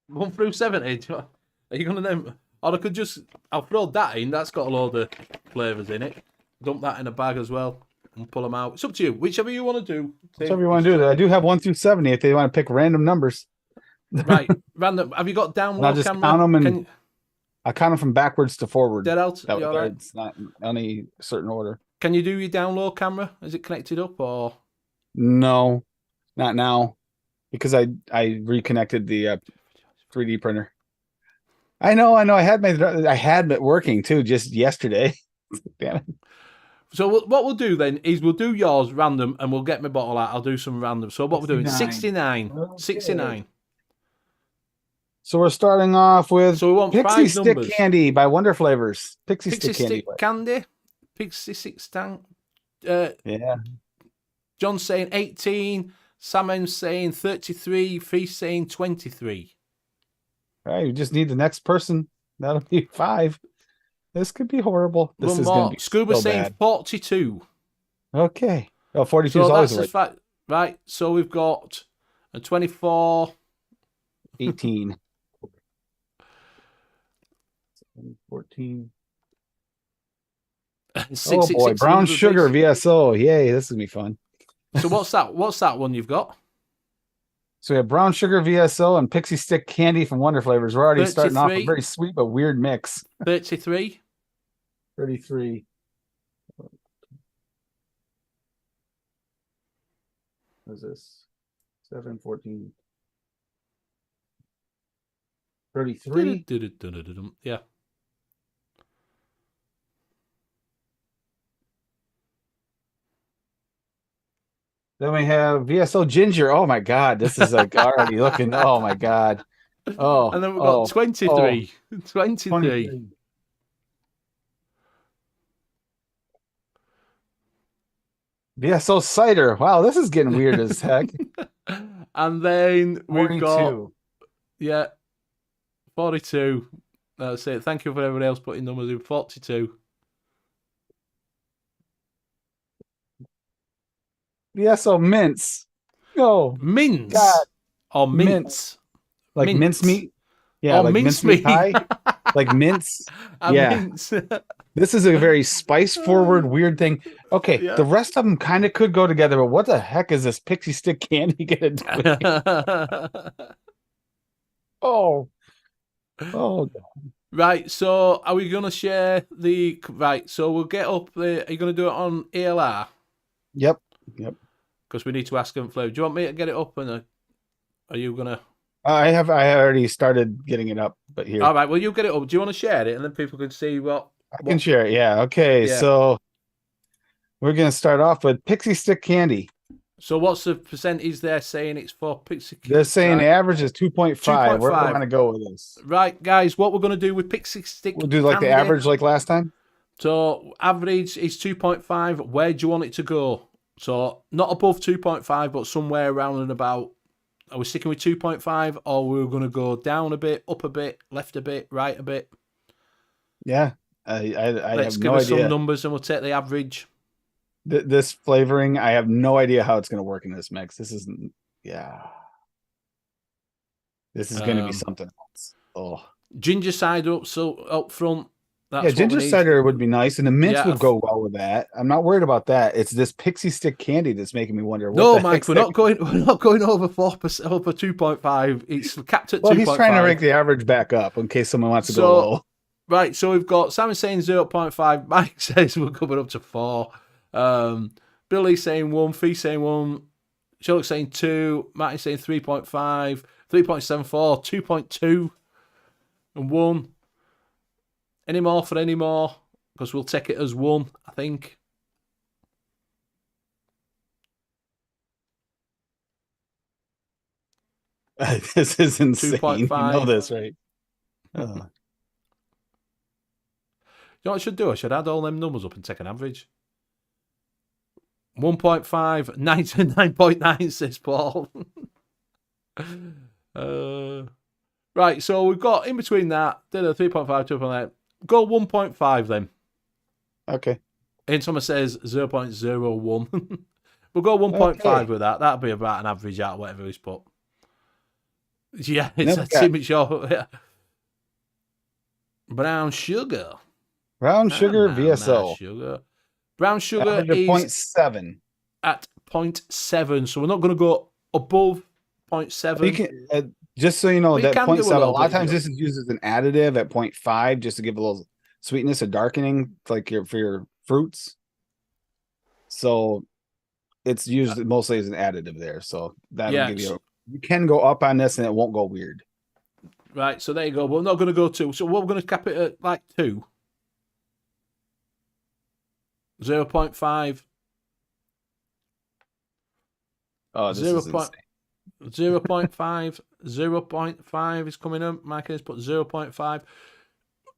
1 through 70. Are you gonna name? Or I'll throw that in. That's got a load of flavors in it. Dump that in a bag as well. And pull them out. It's up to you. Whichever you want to do. Whichever you want to do. I do have 1 through 70 if they want to pick random numbers. Right. Random. Have you got down low just camera? Count them I count them from backwards to forward. Dead out. Right? It's not any certain order. Can you do your down low camera? Is it connected up or? No, not now. Because I reconnected the 3D printer. I know. I had it working too just yesterday. Damn it. So what we'll do then is we'll do yours random and we'll get my bottle out. I'll do some random. So what we're doing, 69. Okay. 69. So we're starting off with we want Pixie Stick Candy by Wonder Flavors. Pixie Stick Candy. Pixie Stick Tank. Yeah. John's saying 18. Salmon's saying 33. Feast saying 23. All right, you just need the next person. That'll be 5. This could be horrible. This One is going more. to be Scuba so saying bad. 42. Okay. Oh, 42 So is always that's right. as fact. Right. So we've got a 24. 18. 14. Oh boy, brown sugar VSO. Yay, this is gonna be fun. So what's that? What's that one you've got? So we have brown sugar VSO and pixie stick candy from Wonder Flavors. We're already starting off a 33. very sweet but weird mix. 33. 33. What is this? 7, 14. 33. Yeah. Then we have VSO ginger. Oh my god, this is like already looking. Oh my god. Oh, And then we've got 23. 23. 23. VSO cider. Wow, this is getting weird as heck. And then we've 42. got 42. That's it. Thank you for everyone else putting numbers in. 42. VSO mince. Oh, Mince. God. Or mince. Like mincemeat. Yeah, or like mincemeat pie. Like mince. Yeah. Mince. This is a very spice forward weird thing. Okay, Yeah. the rest of them kind of could go together, but what the heck is this pixie stick candy gonna do? Oh. Oh. Right, so are we gonna share the right? So we'll get up the. Are you gonna do it on ALR? Yep. Because we need to ask them flavor. Do you want me to get it up, and are you gonna? I already started getting it up, but here. All right, well you get it up. Do you want to share it, and then people can see what? I can share it. Yeah. Okay. Yeah. So we're gonna start off with pixie stick candy. So what's the percentage they're saying it's for pixie? They're saying right? the average is 2.5. Where do I 2.5. want to go with this? Right, guys, what we're gonna do with pixie stick? We'll do like candy, the average, like last time. So average is 2.5. Where do you want it to go? So not above 2.5, but somewhere around and about. Are we sticking with 2.5, or we're going to go down a bit, up a bit, left a bit, right a bit? Yeah, I Let's have give no us idea. some numbers, and we'll take the average. This flavoring, I have no idea how it's going to work in this mix. This isn't. Yeah, this is going to be something else. Oh, Ginger cider up front. That's yeah, ginger cider would be nice, and the mince would go well with that. I'm not worried about that. It's this pixie stick candy that's making me wonder. No, Mike, we're not going over 4%, over 2.5. It's capped at 2.5. Well, he's trying to rank the average back up in case someone wants to go low. Right, so we've got Simon saying 0.5. Mike says we're coming up to 4. Billy saying 1. Fee saying 1. Sherlock saying 2. Matty saying 3.5. 3.74. 2.2. And 1. Any more for any more? Because we'll take it as 1, I think. This is insane. 2.5. You know this, right? You know what I should do? I should add all them numbers up and take an average. 1.5, 99.9, says Paul. Right, so we've got in between that, 3.5, 2.8. Go 1.5 then. Okay. And someone says 0.01. We'll go 1.5 with that. That'll be about an average out of whatever he's put. Yeah, it's a Timmy show. Brown sugar. Brown sugar VSO. Sugar. Brown sugar Average is 0.7. at 0.7. So we're not going to go above 0.7. You can, just so you know, that 0.7, a lot of times this is used as an additive at 0.5 just to give a little sweetness or darkening, like for your fruits. So it's used mostly as an additive there. So that'll give you can go up on this and it won't go weird. Right, so there you go. We're not going to go 2. So we're going to cap it at like 2. 0.5. Oh, this is insane. 0.5. 0.5 is coming up. Mike has put 0.5.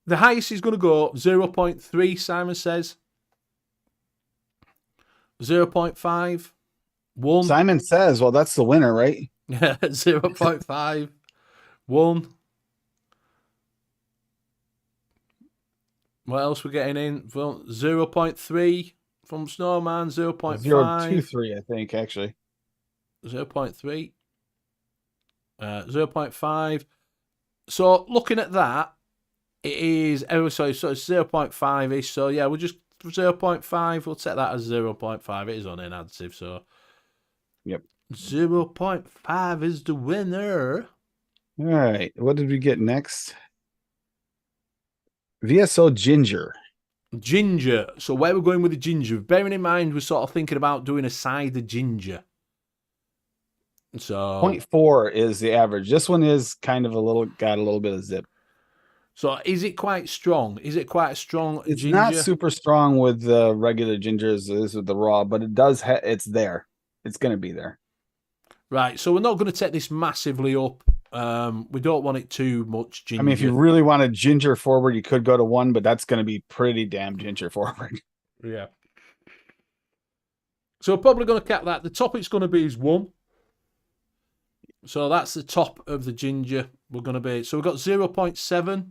The highest is going to go 0.3, Simon says. 0.5. 1. Simon says, well, that's the winner, right? 0.5. 1. What else we're getting in? 0.3 from Snowman. 0.5. 0.23, I think, actually. 0.3. 0.5. So looking at that, it is so it's 0.5-ish. So yeah, we'll just 0.5. We'll set that as 0.5. It is on additive, so yep. 0.5 is the winner. All right. What did we get next? VSO ginger. Ginger. So where we're going with the ginger, bearing in mind we're sort of thinking about doing a cider ginger. So 0.4 is the average. This one is kind of got a little bit of zip. So is it quite strong? Is it quite a strong it's ginger? Not super strong with the regular gingers as with the raw, but it does it's there. It's going to be there. Right. So we're not going to take this massively up. We don't want it too much ginger. I mean, if you really want a ginger forward, you could go to 1, but that's going to be pretty damn ginger forward. Yeah. So we're probably going to cap that. The top it's going to be is 1. So that's the top of the ginger we're going to be. So we've got 0.7.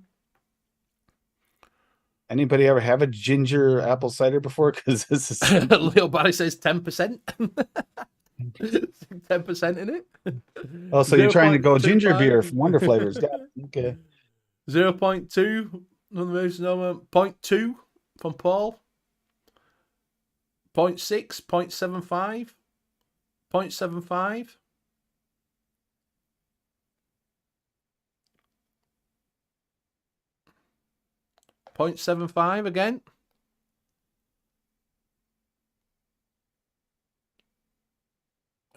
Anybody ever have a ginger apple cider before? Because this is Little Barry says 10%. 10% in it. Oh, so you're trying to go ginger beer from Wonder Flavors. Got it. Okay. 0.2 from the Moose Noma. 0.2 from Paul. 0.6, 0.75. 0.75. 0.75 again.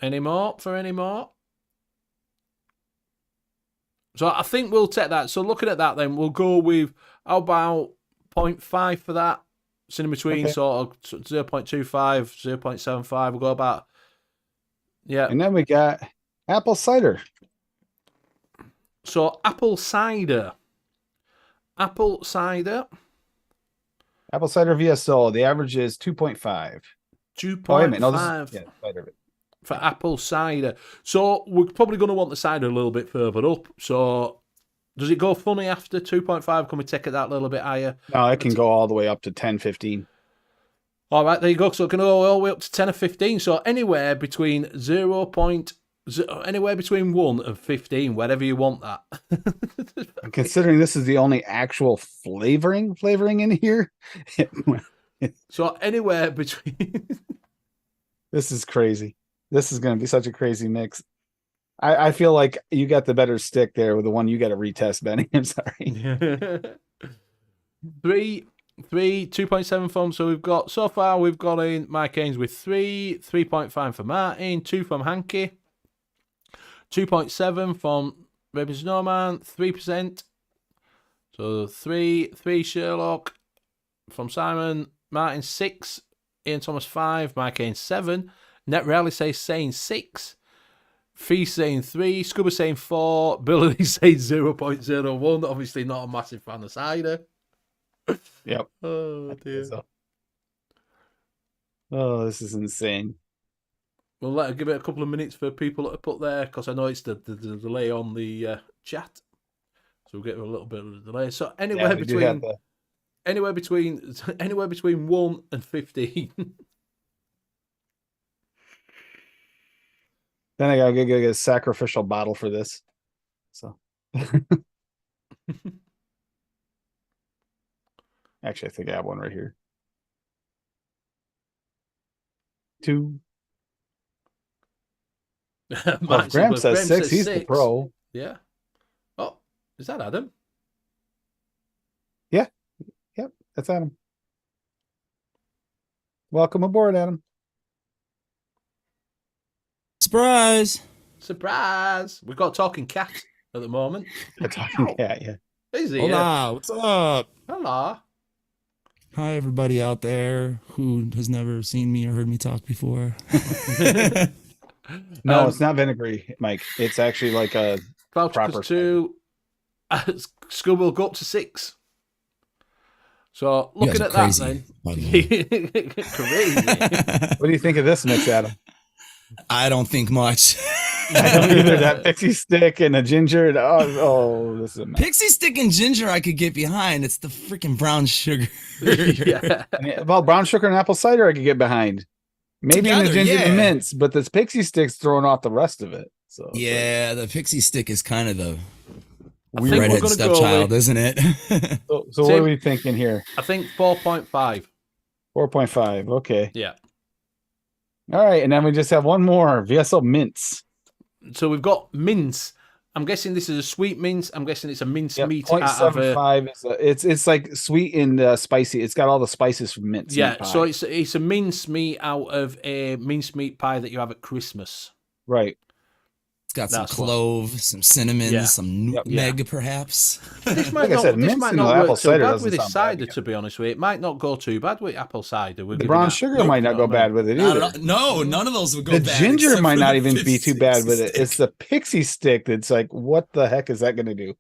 Any more for any more? So I think we'll take that. So looking at that then, we'll go with, how about 0.5 for that? It's in between sort of 0.25, 0.75. We'll go about, yeah. And then we got apple cider. So apple cider. Apple cider. Apple cider VSO. The average is 2.5. 2.5. Oh, wait a minute. No, this is, cider. For apple cider. So we're probably going to want the cider a little bit further up. So does it go funny after 2.5? Can we take it that little bit higher? No, it can go all the way up to 10, 15. All right, there you go. So it can go all the way up to 10 or 15. So anywhere between anywhere between 1 and 15, wherever you want that. And considering this is the only actual flavoring in here. So anywhere between. This is crazy. This is going to be such a crazy mix. I feel like you got the better stick there with the one you got to retest, Benny. I'm sorry. 2.7 from. So we've got in Mike Haynes with 3.5 for Martin, 2 from Hanky, 2.7 from Raven Snowman, 3%. So 3 Sherlock from Simon, Martin 6, Ian Thomas 5, Mike Haynes 7, Net Rally saying 6, Fee saying 3, Scubba saying 4, Billy saying 0.01. Obviously not a massive fan of cider. Yep. Oh dear. So. Oh, this is insane. We'll give it a couple of minutes for people to put there, because I know it's the delay on the chat. So we'll get a little bit of a delay. So anywhere between 1 and 15. Then I gotta get a sacrificial bottle for this. So actually, I think I have one right here. 2. Well, Graham says 6. He's 6. The pro. Yeah. Oh, is that Adam? Yeah. Yep, that's Adam. Welcome aboard, Adam. Surprise! Surprise! We've got a talking cat at the moment. A talking cat, yeah. Is he? Hola, what's up? Hello. Hi, everybody out there who has never seen me or heard me talk before. No, it's not vinegary, Mike. It's actually like a proper 2. Scub will go up to 6. So looking at crazy, that then. Crazy. What do you think of this mix, Adam? I don't think much. I don't either. That pixie stick and the ginger. This is a mess. Pixie stick and ginger I could get behind. It's the freaking brown sugar. Yeah. Well, brown sugar and apple cider I could get behind. Maybe in the Together, ginger and yeah. mints, but this pixie stick's throwing off the rest of it. So Yeah, the pixie stick is kind of the I think we're redhead gonna go stepchild, with, isn't it? So what are we thinking here? I think 4.5. 4.5. Okay. Yeah. All right, and then we just have one more. VSO mints. So we've got mince. I'm guessing this is a sweet mince. I'm guessing it's a mince Yep, meat out of a 0.75 it's like sweet and spicy. It's got all the spices from mince. yeah. meat pie. So it's a mince meat out of a mince meat pie that you have at Christmas. Right. It's got some That's what- clove, some cinnamon, Yeah. some nutmeg, perhaps. This might Like I not, said, this mince might and not apple work too cider bad doesn't with this sound bad cider, to be honest with you. It might not go too bad with apple cider. We'll The give you brown that. sugar might not go bad with it either. No, none of those would go The bad. ginger except might for not the even be too pixie bad with it. stick. It's the pixie stick that's like, what the heck is that going to do?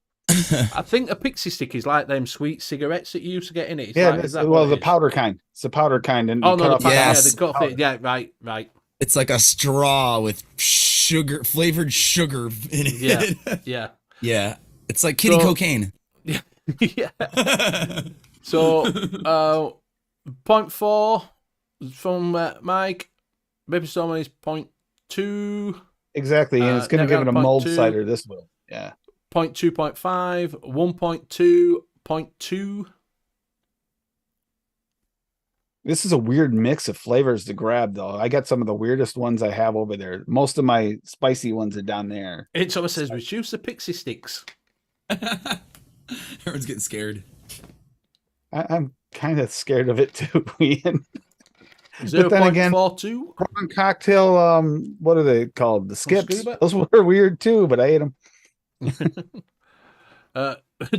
I think a pixie stick is like them sweet cigarettes that you used to get in it. It's Yeah, like, is that well, what the it is? powder kind. It's the powder kind. And Oh you cut no, off the half. Yes. yeah, the coffee. Yeah, right. It's like a straw with sugar, flavored sugar in it. Yeah, yeah. Yeah. It's like kitty So- cocaine. Yeah. So, 0.4 from Mike. Baby Storm is 0.2, Exactly, and it's going to net give it a round mold 0.2. cider. This will. Yeah. 0.2.5, 1.2, 0.2. This is a weird mix of flavors to grab, though. I got some of the weirdest ones I have over there. Most of my spicy ones are down there. It almost says reduce the pixie sticks. Everyone's getting scared. I'm kind of scared of it too, Ian. But then again, 0.42. prawn cocktail. What are they called? The skips. scuba? Those were weird too, but I ate them.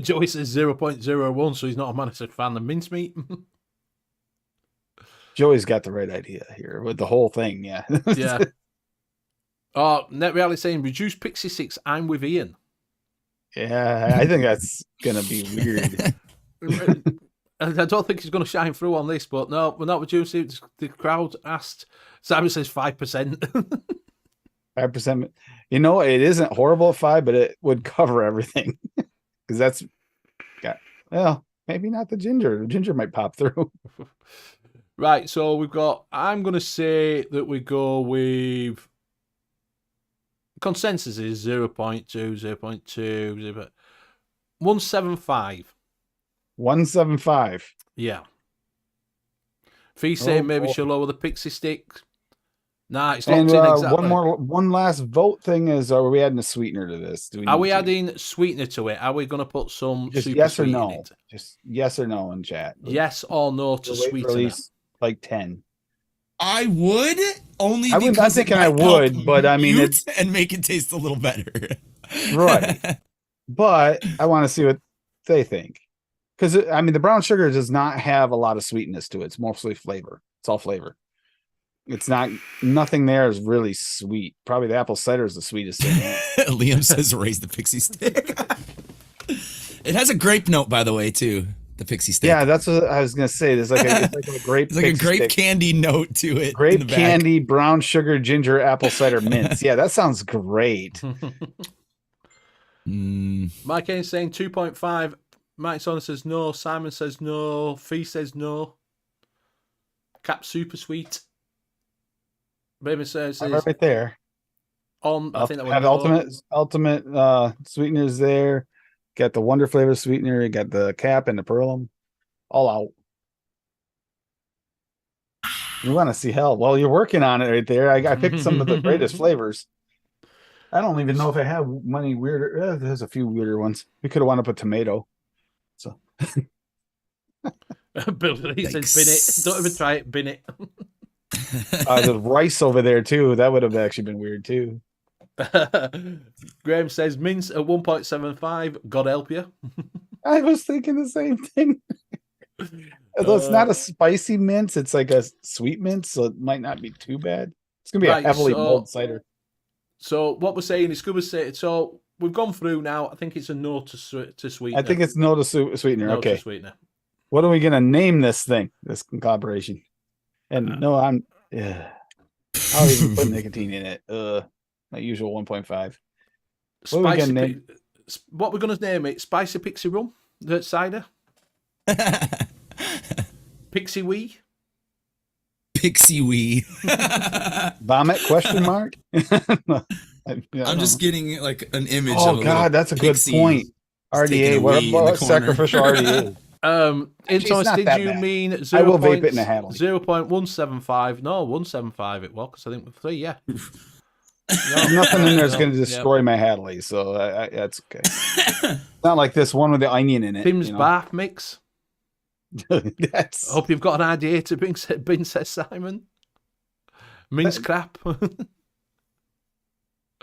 Joey says 0.01, so he's not a massive fan of mincemeat. Joey's got the right idea here with the whole thing. Yeah. Yeah. Oh, Net Reality saying reduce pixie sticks. I'm with Ian. Yeah, I think that's gonna be weird. I don't think he's going to shine through on this, but no, we're not reducing. The crowd asked. Simon says 5%. 5%. You know, it isn't horrible at 5, but it would cover everything because that's got. Well, maybe not the ginger. The ginger might pop through. Right, so we've got. I'm going to say that we go with. Consensus is 0.2, 0.2, 175. 175. Yeah. Fee saying maybe boy. she'll lower the pixie stick. Nah, it's locked And in exactly. one last vote thing is: are we adding a sweetener to this? Do Are need we to? adding sweetener to it? Are we going to put some Just super yes or sweet no? in it? Just yes or no in chat. Yes or no to We'll wait for at sweetener? least like 10. I would only I wouldn't- because I'm it thinking I might help would, but I mean, mute and make it taste a little better. Right. But I want to see what they think. Because, I mean, the brown sugar does not have a lot of sweetness to it. It's mostly flavor. It's all flavor. It's not, nothing there is really sweet. Probably the apple cider is the sweetest thing. Liam says raise the pixie stick. It has a grape note, by the way, too. The pixie stick. Yeah, that's what I was going to say. There's like it's like a grape, It's like a pixie grape stick. candy note to it. in the Grape back. candy, brown sugar, ginger, apple cider mints. Yeah, that sounds great. Mike Ains saying 2.5. Mike Sonner says no. Simon says no. Fee says no. Cap super sweet. Baby says I'm right there. on. I think that have was ultimate sweeteners there. Got the Wonder Flavor sweetener. You got the cap and the Perlum. All out. You want to see hell? Well, you're working on it right there. I picked some of the greatest flavors. I don't even know if I have many weirder. There's a few weirder ones. We could have wound up with tomato. So Bill he says bin it. Don't even try it. Bin it. the rice over there too. That would have actually been weird too. Graham says mince at 1.75. God help you. I was thinking the same thing. Although it's not a spicy mince, it's like a sweet mince, so it might not be too bad. It's gonna be Right, a heavily so- mulled cider. So what we're saying is Scuba say so we've gone through now. I think it's a no to sweetener. I think it's no to sweetener. no Okay, to sweetener. what are we gonna name this thing? This collaboration? And no, I'm. Yeah. I'll even put nicotine in it. My usual 1.5. What are we Spicy. gonna name? What we're gonna name it? Spicy Pixie Rum, the cider. Pixie Wee. Pixie wee. Vomit? Question mark. I'm just getting like an image. Oh of a God, that's a good pixie point. taking RDA. a What wee in the about corner. sacrificial RDA? In it's not did that you bad. mean I will vape it in a Hadley. 0.175? No, 175 it was, because I think 3, yeah. There's nothing in there that's going to Yeah. destroy my Hadley, so that's okay. It's not like this one with the onion in it. Tim's Bath Mix. That's I hope you've got an idea to bin, says Simon. Mince crap.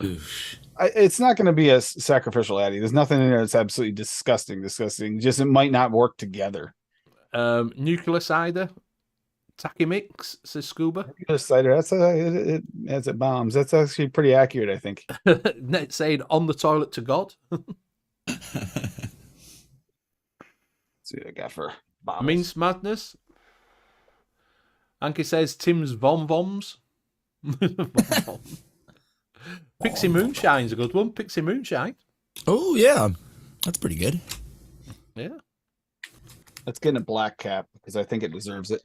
it's not going to be a sacrificial Addy. There's nothing in there that's absolutely disgusting. Just it might not work together. Nuclear cider. Tacky mix, says Scuba. Cider, it has it bombs. That's actually pretty accurate, I think. Net saying on the toilet to God. Let's see what I got for bombs. Mince Madness. Anki says Tim's Vom Voms. Pixie Moonshine's a good one. Pixie Moonshine. Oh yeah, that's pretty good. Yeah. Let's get in a black cap because I think it deserves it.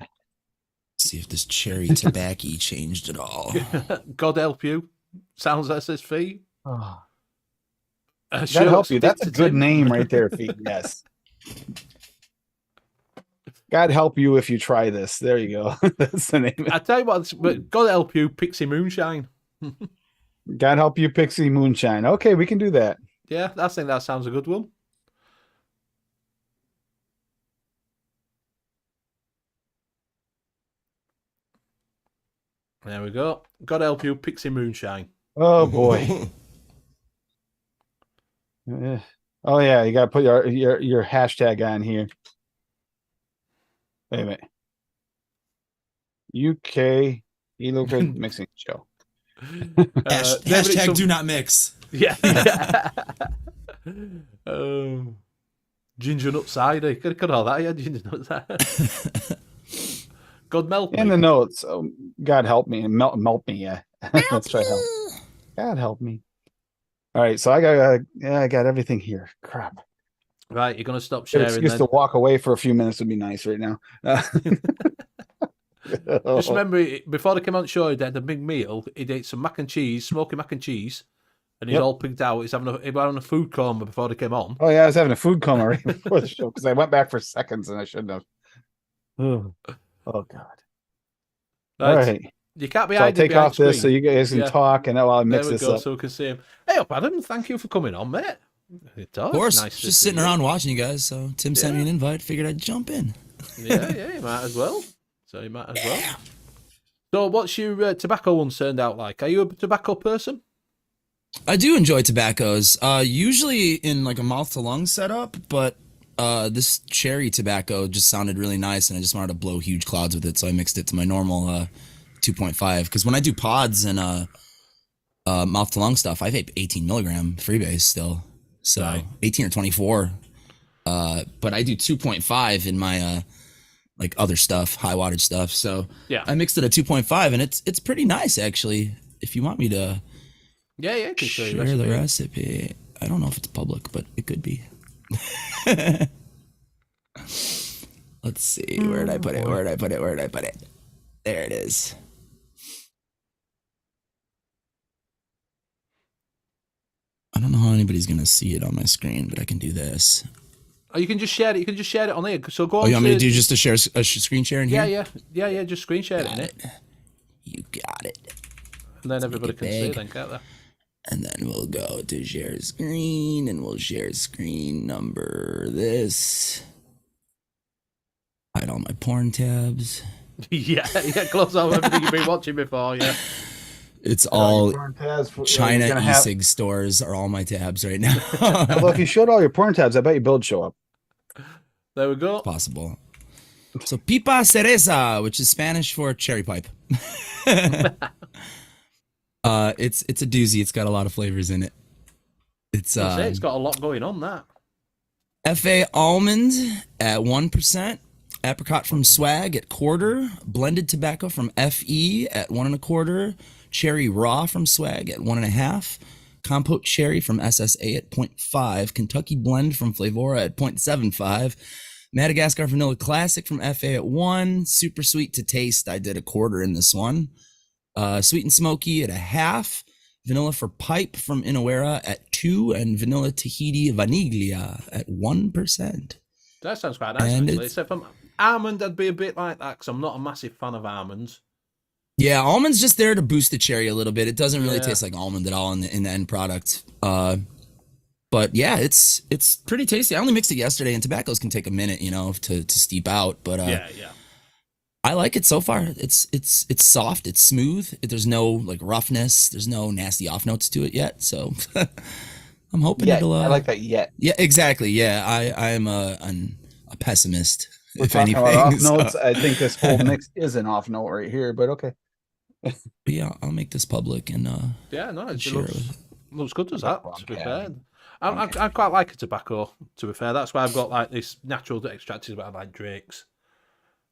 See if this cherry tobacco changed at all. God help you. Sounds like says Fee. Oh. God God help you. That's a good name right there, Fee. Yes. God help you if you try this. There you go. That's the name. I tell you what, God help you, Pixie Moonshine. God help you, Pixie Moonshine. Okay, we can do that. Yeah, I think that sounds a good one. There we go. God help you, Pixie Moonshine. Oh boy. Oh yeah, you got to put your hashtag on here. Wait a minute. U.K.E-liquid Mixing Show. Hashtag do not mix. Yeah. Ginger nut cider. You could all that, yeah. Ginger nut cider. God melt me. In the notes. Oh, God help me and melt me. Yeah. Let's try help. God help me. All right, so I got everything here. Crap. Right, you're gonna stop An sharing. excuse to walk away for a few minutes would be nice right now. Just remember, before they came on the show, he had a big meal. He ate some mac and cheese, smoky mac and cheese, and he's all pigged out. He was having a food coma before they came on. Oh yeah, I was having a food coma right before the show because I went back for seconds and I shouldn't have. Oh God. Right. All right. You can't be So I'll hiding take behind off this so screen. you guys can talk, and while I mix There we this go, up. so we can see him. Hey up, Adam. Thank you for coming on, mate. Of course, Nice just sitting around watching you guys. So Tim sent me an invite. Figured I'd jump in. Yeah, you might as well. So you might as well. So what's your tobacco one turned out like? Are you a tobacco person? I do enjoy tobaccos. Usually in like a mouth to lung setup, but this cherry tobacco just sounded really nice, and I just wanted to blow huge clouds with it, so I mixed it to my normal 2.5. Because when I do pods and mouth to lung stuff, I vape 18 milligram freebase still, so Right. 18 or 24. But I do 2.5 in my like other stuff, high wattage stuff. So Yeah. I mixed it at 2.5, and it's pretty nice actually. If you want me to Yeah, you can show share your the recipe. recipe, I don't know if it's public, but it could be. Let's see. Where did I put it? There it is. I don't know how anybody's gonna see it on my screen, but I can do this. Oh, you can just share it. You can just share it on there. So go on. Oh, you want me to do just a screen share in here? Yeah. Just screen share it in it, You got it. and then everybody it can see big. it. Then can't they? And then we'll go to share screen, and we'll share screen number this. Hide all my porn tabs. yeah. Close off everything you've been watching before. Yeah. It's all China China e-cig stores are all my tabs right now. Although if you showed all your porn tabs, I bet your build show up. There we go. Possible. So pipa cereza, which is Spanish for cherry pipe. It's a doozy. It's got a lot of flavors in it. It's It's got a lot going on. That FA almond at 1%, Apricot from Swag at 1/4. Blended tobacco from FE at 1 1/4. Cherry Raw from Swag at 1 1/2. Compote Cherry from SSA at 0.5. Kentucky Blend from Flavora at 0.75. Madagascar Vanilla Classic from FA at 1. Super Sweet to Taste, I did a 1/4 in this one. Sweet and Smoky at 1/2. Vanilla for Pipe from Inawera at 2. And Vanilla Tahiti Vaniglia at 1%. That sounds quite nice, And actually. Except for almond, I'd be a bit like that because I'm not a massive fan of almonds. Yeah, almond's just there to boost the cherry a little bit. It doesn't really Yeah. taste like almond at all in the end product. But yeah, it's pretty tasty. I only mixed it yesterday, and tobaccos can take a minute, to steep out. But Yeah. I like it so far. It's soft, it's smooth. There's no like roughness. There's no nasty off notes to it yet. So I'm hoping Yeah, it'll. I like that yet. Yeah, exactly. Yeah, I am a pessimist. We're if talking anything, about off so- notes. I think this whole mix is an off note right here, but okay. But yeah, I'll make this public and Yeah, no, it share looks good as that, to be Yeah. fair. I quite like a tobacco, to be fair. That's why I've got like this natural extracted tobacco, like Drake's.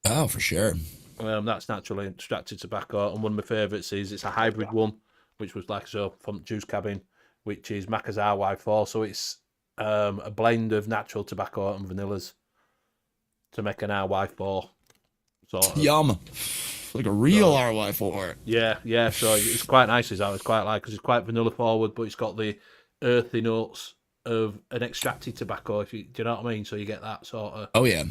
Oh, for sure. That's naturally extracted tobacco, and one of my favourites is it's a hybrid one, which was like so from Juice Cabin, which is Macazar Y4. So it's a blend of natural tobacco and vanillas to make an RY4. Sort of. Yum. Like a real RY4. Yeah. So it's quite nice. It's quite like because it's quite vanilla forward, but it's got the earthy notes of an extracted tobacco. Do you know what I mean? So you get that sort of Oh yeah.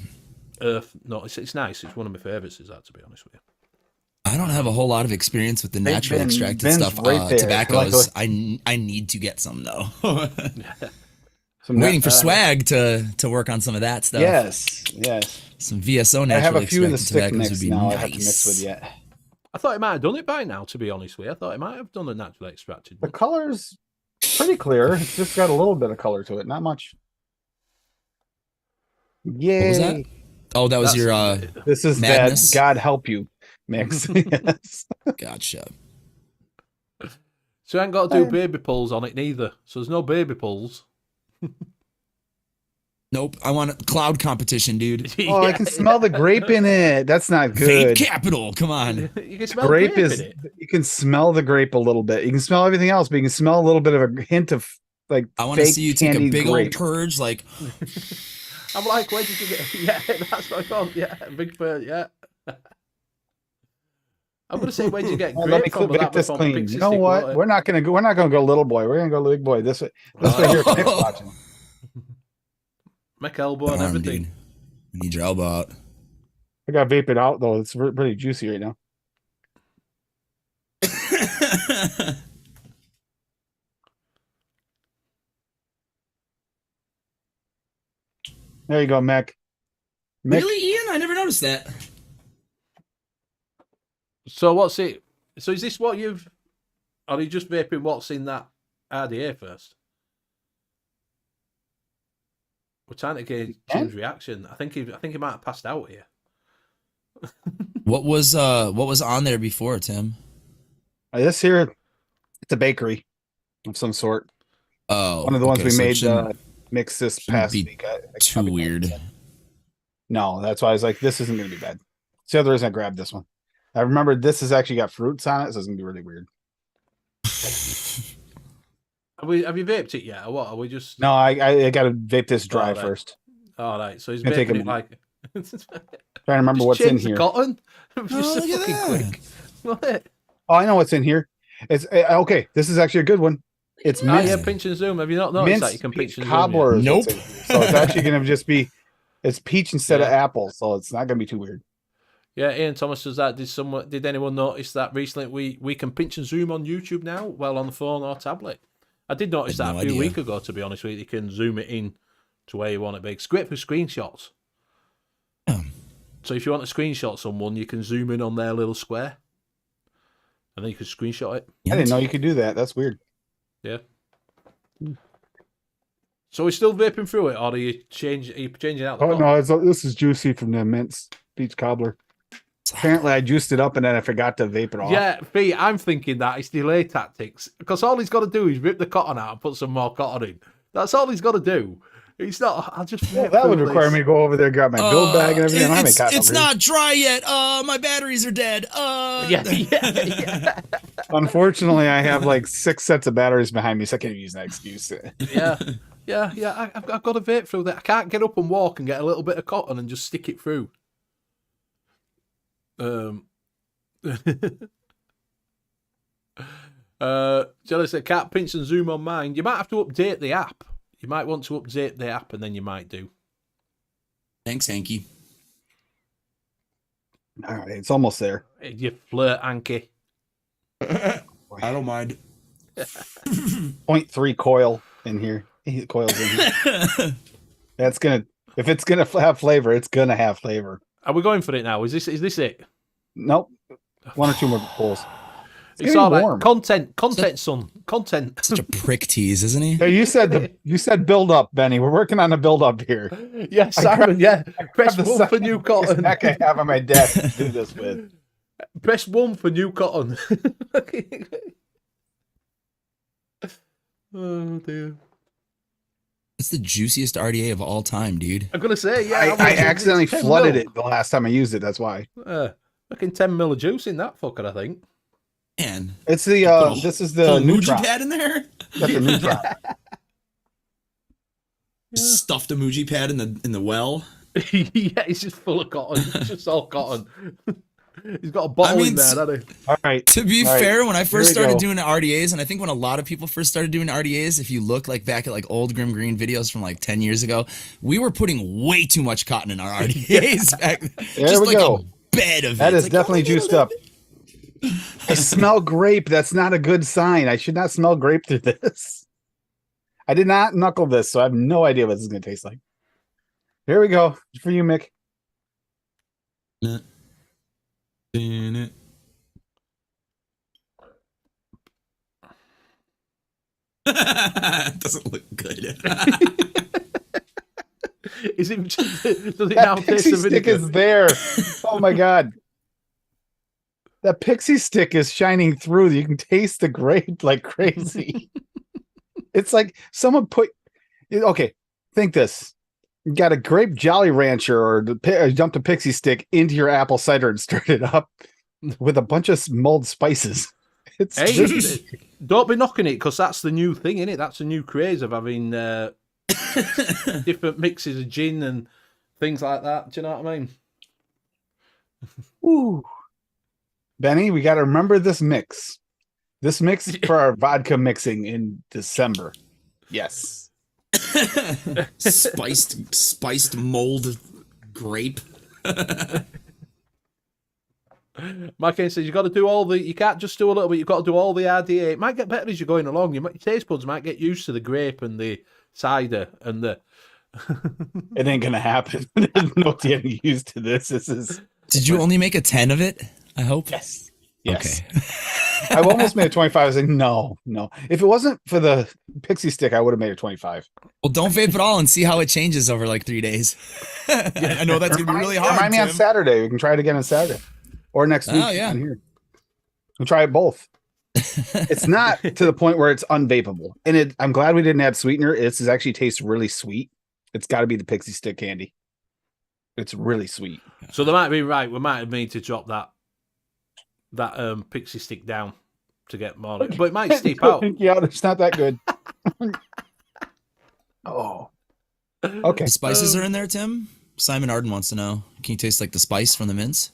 earth note. It's nice. It's one of my favourites. Is that, to be honest with you? I don't have a whole lot of experience with the naturally extracted Ben's stuff. right there. Tobaccos. I need to get some though. Some I'm waiting for Swag to work on some of that stuff. Yes. Some VSO I have naturally a few in the extracted stick tobaccos mix would be now. nice. I have to mix with yet. I thought he might have done it by now. To be honest with you, I thought he might have done a naturally extracted The one. color's pretty clear. It's just got a little bit of color to it, not much. Yay! What was that? Oh, that was your This is Madness? that God help you mix. Yes. gotcha. So I ain't got to do baby pulls on it neither. So there's no baby pulls. Nope. I want a cloud competition, dude. Oh, I can smell the grape in it. That's not good. Vape capital. Come on. You can smell Grape grape is. in it. You can smell the grape a little bit. You can smell everything else, but you can smell a little bit of a hint of like. I want to fake see you take a candied big grape. old purge, like I'm like, where did you get? Yeah, that's what I want. Yeah, big bird. Yeah. I'm gonna say, where did you get Oh, grape let me from? clip But that this was from clean. Pixie You know Stick, what? wasn't it? We're not gonna go. We're not gonna go little boy. We're gonna go big boy. This way. This way here. Nick's watching. Make elbow and darn, everything. dude. I need your elbow out. I got to vape it out though. It's pretty juicy right now. There you go, Mick. Mick. Really, Ian? I never noticed that. So what's it? So is this what you've? Or are you just vaping what's in that RDA first? We're trying to get Jim's reaction. I think he might have passed out here. What was on there before, Tim? This here, it's a bakery of some sort. Oh, One of the ones we so it made shouldn't mix this shouldn't past be week. too probably weird. can't. No, that's why I was like, this isn't going to be bad. It's the other reason I grabbed this one. I remembered this has actually got fruits on it, so it's going to be really weird. Have you vaped it yet, or what? Are we just? No, I got to vape this dry Oh, right. first. All right. So he's Gonna take vaping a it like. Trying to remember Just what's in change the here. cotton. Oh, Just so look at fucking that. quick. What? Oh, I know what's in here. It's okay. This is actually a good one. It's Ah, yeah, minced, pinch and zoom. Have you not noticed that minced you can peach pinch and cobbler. zoom? is Nope. what's in here. So it's actually going to just be, it's peach instead of Yeah. apple. So it's not going to be too weird. Yeah, Ian Thomas does that. Did anyone notice that recently? We can pinch and zoom on YouTube now, well on the phone or tablet. I did notice I that had a no few idea. weeks ago. To be honest with you, you can zoom it in to where you want it big. It's great for screenshots. Yeah. So if you want to screenshot someone, you can zoom in on their little square, and then you can screenshot it. I didn't know you could do that. That's weird. Yeah. So we're still vaping through it, or are you changing out the Oh top? no, this is juicy from the mince peach cobbler. Apparently, I juiced it up and then I forgot to vape it off. Yeah, Fee, I'm thinking that it's delay tactics because all he's got to do is rip the cotton out and put some more cotton in. That's all he's got to do. It's not. I'll just. Well, that would require me to go over there, grab my build bag and everything. I make It's not dry yet. My batteries are dead. Yeah. Unfortunately, I have like 6 sets of batteries behind me, so I can't use that excuse. Yeah. I've got to vape through that. I can't get up and walk and get a little bit of cotton and just stick it through. Jelly said, can't pinch and zoom on mine. You might have to update the app. You might want to update the app, and then you might do. Thanks, Hanky. All right, it's almost there. You flirt, Anki. I don't mind. 0.3 coil in here. Coils in here. That's gonna. If it's gonna have flavor, it's gonna have flavor. Are we going for it now? Is this it? Nope. 1 or 2 more pulls. It's all right. Content, son. Content. Such a prick tease, isn't he? Hey, you said build up, Benny. We're working on a build up here. Yeah, Simon. Press 1 for new cotton. Heck, I have on my desk to do this with. Press 1 for new cotton. Oh dear. It's the juiciest RDA of all time, dude. I'm gonna say, I accidentally flooded it the last time I used it. That's why. Fucking 10 mil of juice in that fucker, I think. Man, it's the this is the new emoji pad in there. That's the new drop. Stuffed emoji pad in the well. Yeah, he's just full of cotton. It's just all cotton. He's got a bottle in there, hasn't he? All right. To be fair, when I first started doing RDAs, and I think when a lot of people first started doing RDAs, if you look like back at like old Grim Green videos from like 10 years ago, we were putting way too much cotton in our RDAs back then. There we go. A bed of that it. is like, definitely juiced up. I smell grape. That's not a good sign. I should not smell grape through this. I did not knuckle this, so I have no idea what this is going to taste like. Here we go. For you, Mick. It doesn't look good. Is it? Does it that now pixie taste stick is there? Oh my god! That pixie stick is shining through. You can taste the grape like crazy. It's like someone put. Okay, think this. You got a grape Jolly Rancher or dumped a pixie stick into your apple cider and stirred it up with a bunch of mulled spices. It's don't be knocking it because that's the new thing, isn't it? That's a new craze of having different mixes of gin and things like that. Do you know what I mean? Ooh. Benny, we got to remember this mix. This mix is for our vodka mixing in December. Yes. spiced mold grape. My case says you got to do all the. You can't just do a little bit. You've got to do all the RDA. It might get better as you're going along. Your taste buds might get used to the grape and the cider and the. It ain't gonna happen. There's no getting used to this. This is. Did you only make a 10 of it? I hope. Yes. Okay. I've almost made a 25. I was like, no. If it wasn't for the pixie stick, I would have made a 25. Well, don't vape at all and see how it changes over like 3 days. I know that's gonna be really hard. Remind me on Saturday. We can try it again on Saturday or next week. Oh yeah. Here. We'll try it both. It's not to the point where it's unvapeable, and I'm glad we didn't add sweetener. It actually tastes really sweet. It's got to be the pixie stick candy. It's really sweet. So they might be right. We might have made to drop that pixie stick down to get more, but it might steep out. Yeah, it's not that good. Oh, okay. The spices are in there, Tim. Simon Arden wants to know: can you taste like the spice from the mints?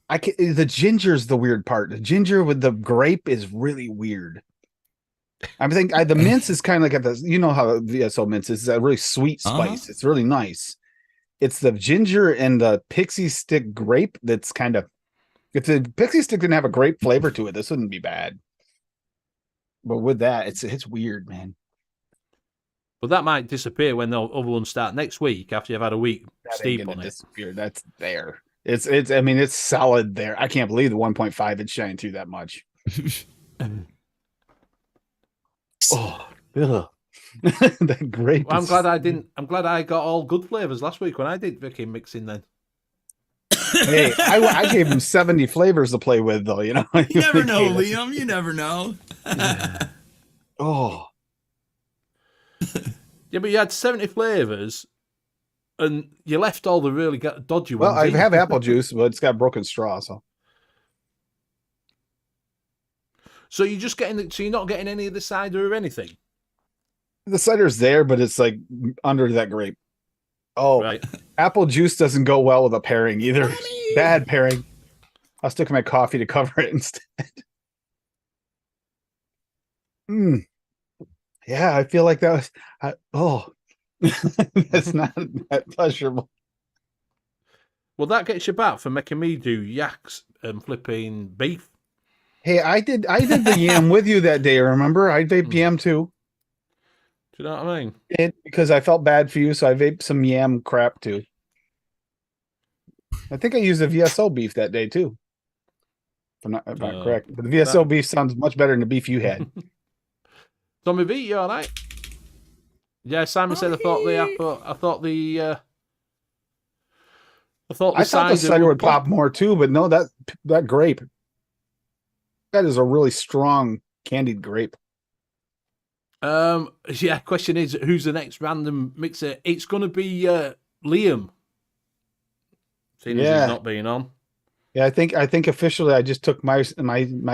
The ginger's the weird part. The ginger with the grape is really weird. I think the mince is kind of like you know how VSO mince is a really sweet spice. It's really nice. It's the ginger and the pixie stick grape that's kind of. If the pixie stick didn't have a grape flavor to it, this wouldn't be bad. But with that, it's weird, man. But that might disappear when the other ones start next week after you've had a week steep on it. Disappear. That's there. It's. I mean, it's solid there. I can't believe the 1.5 it's shining through that much. Oh, that grape. Well, I'm glad I didn't. I'm glad I got all good flavors last week when I did vaping mixing. Then. Hey, I gave him 70 flavors to play with, though. You know. You never know, Liam. You never know. Oh. Yeah, but you had 70 flavours, and you left all the really dodgy Well, ones. I in. have apple juice, but it's got broken straw, so. So you're just getting. So you're not getting any of the cider or anything. The cider's there, but it's like under that grape. Oh, Right. apple juice doesn't go well with a pairing either. Mommy! Bad pairing. I'll stick my coffee to cover it instead. Yeah, I feel like that was. That's not that pleasurable. Well, that gets you back for making me do yaks and flipping beef. Hey, I did the yam with you that day. Remember? I vaped yam too. Do you know what I mean? Because I felt bad for you, so I vaped some yam crap too. I think I used a VSO beef that day too. If I'm not correct. But the VSO beef sounds much better than the beef you had. Tommy V, you all right? Yeah, Simon said I thought the cider would pop more too, but no, that grape. That is a really strong candied grape. Yeah, question is who's the next random mixer? It's gonna be Liam. Seeing as he's not being on. Yeah, I think officially I just took my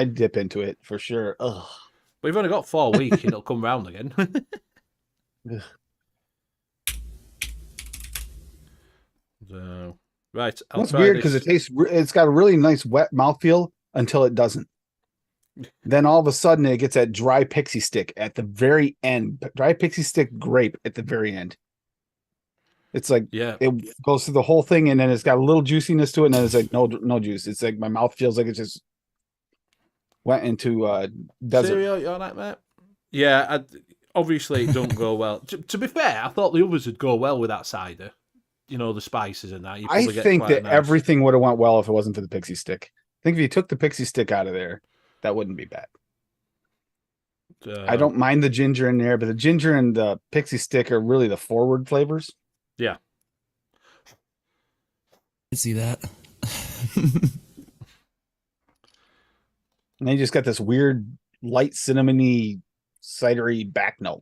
dip into it for sure. Ugh. We've only got 4 weeks, it'll come round again. So, right. That's weird because it's got a really nice wet mouthfeel until it doesn't. Then all of a sudden it gets that dry pixie stick at the very end. Dry pixie stick grape at the very end. It's like it goes through the whole thing and then it's got a little juiciness to it, and then it's like no juice. It's like my mouth feels like it just went into desert. Cereal, you all right, mate? Yeah, obviously it don't go well. To be fair, I thought the others would go well with that cider. You know, the spices and that. I think that everything would have went well if it wasn't for the pixie stick. I think if you took the pixie stick out of there, that wouldn't be bad. I don't mind the ginger in there, but the ginger and the pixie stick are really the forward flavors. Yeah. I see that. And they just got this weird light cinnamony cidery back note.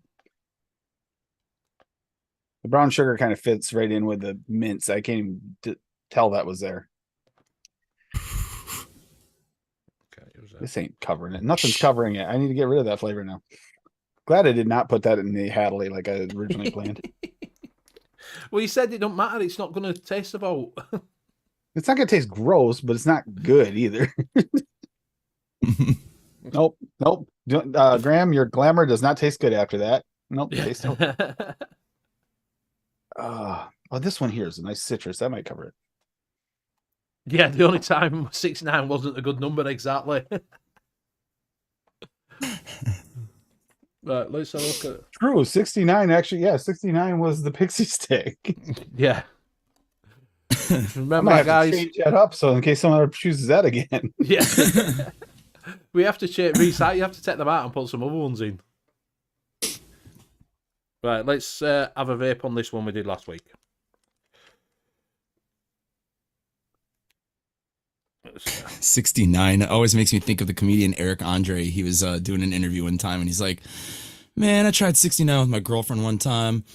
The brown sugar kind of fits right in with the mints. I can't even tell that was there. This ain't covering it. Nothing's covering it. I need to get rid of that flavor now. Glad I did not put that in the Hadley like I originally planned. Well, you said it don't matter. It's not going to taste about. It's not going to taste gross, but it's not good either. Nope. Graham, your glamour does not taste good after that. Nope. Taste oh, this one here is a nice citrus. That might cover it. Yeah, the only time 69 wasn't a good number exactly. Right, let's have a look at. True, 69 actually. Yeah, 69 was the pixie stick. Yeah. Remember, guys, change that up so in case someone chooses that again. Yeah. We have to recycle. You have to take them out and put some other ones in. Right, let's have a vape on this one we did last week. 69 always makes me think of the comedian Eric Andre. He was doing an interview one time and he's like, man, I tried 69 with my girlfriend one time,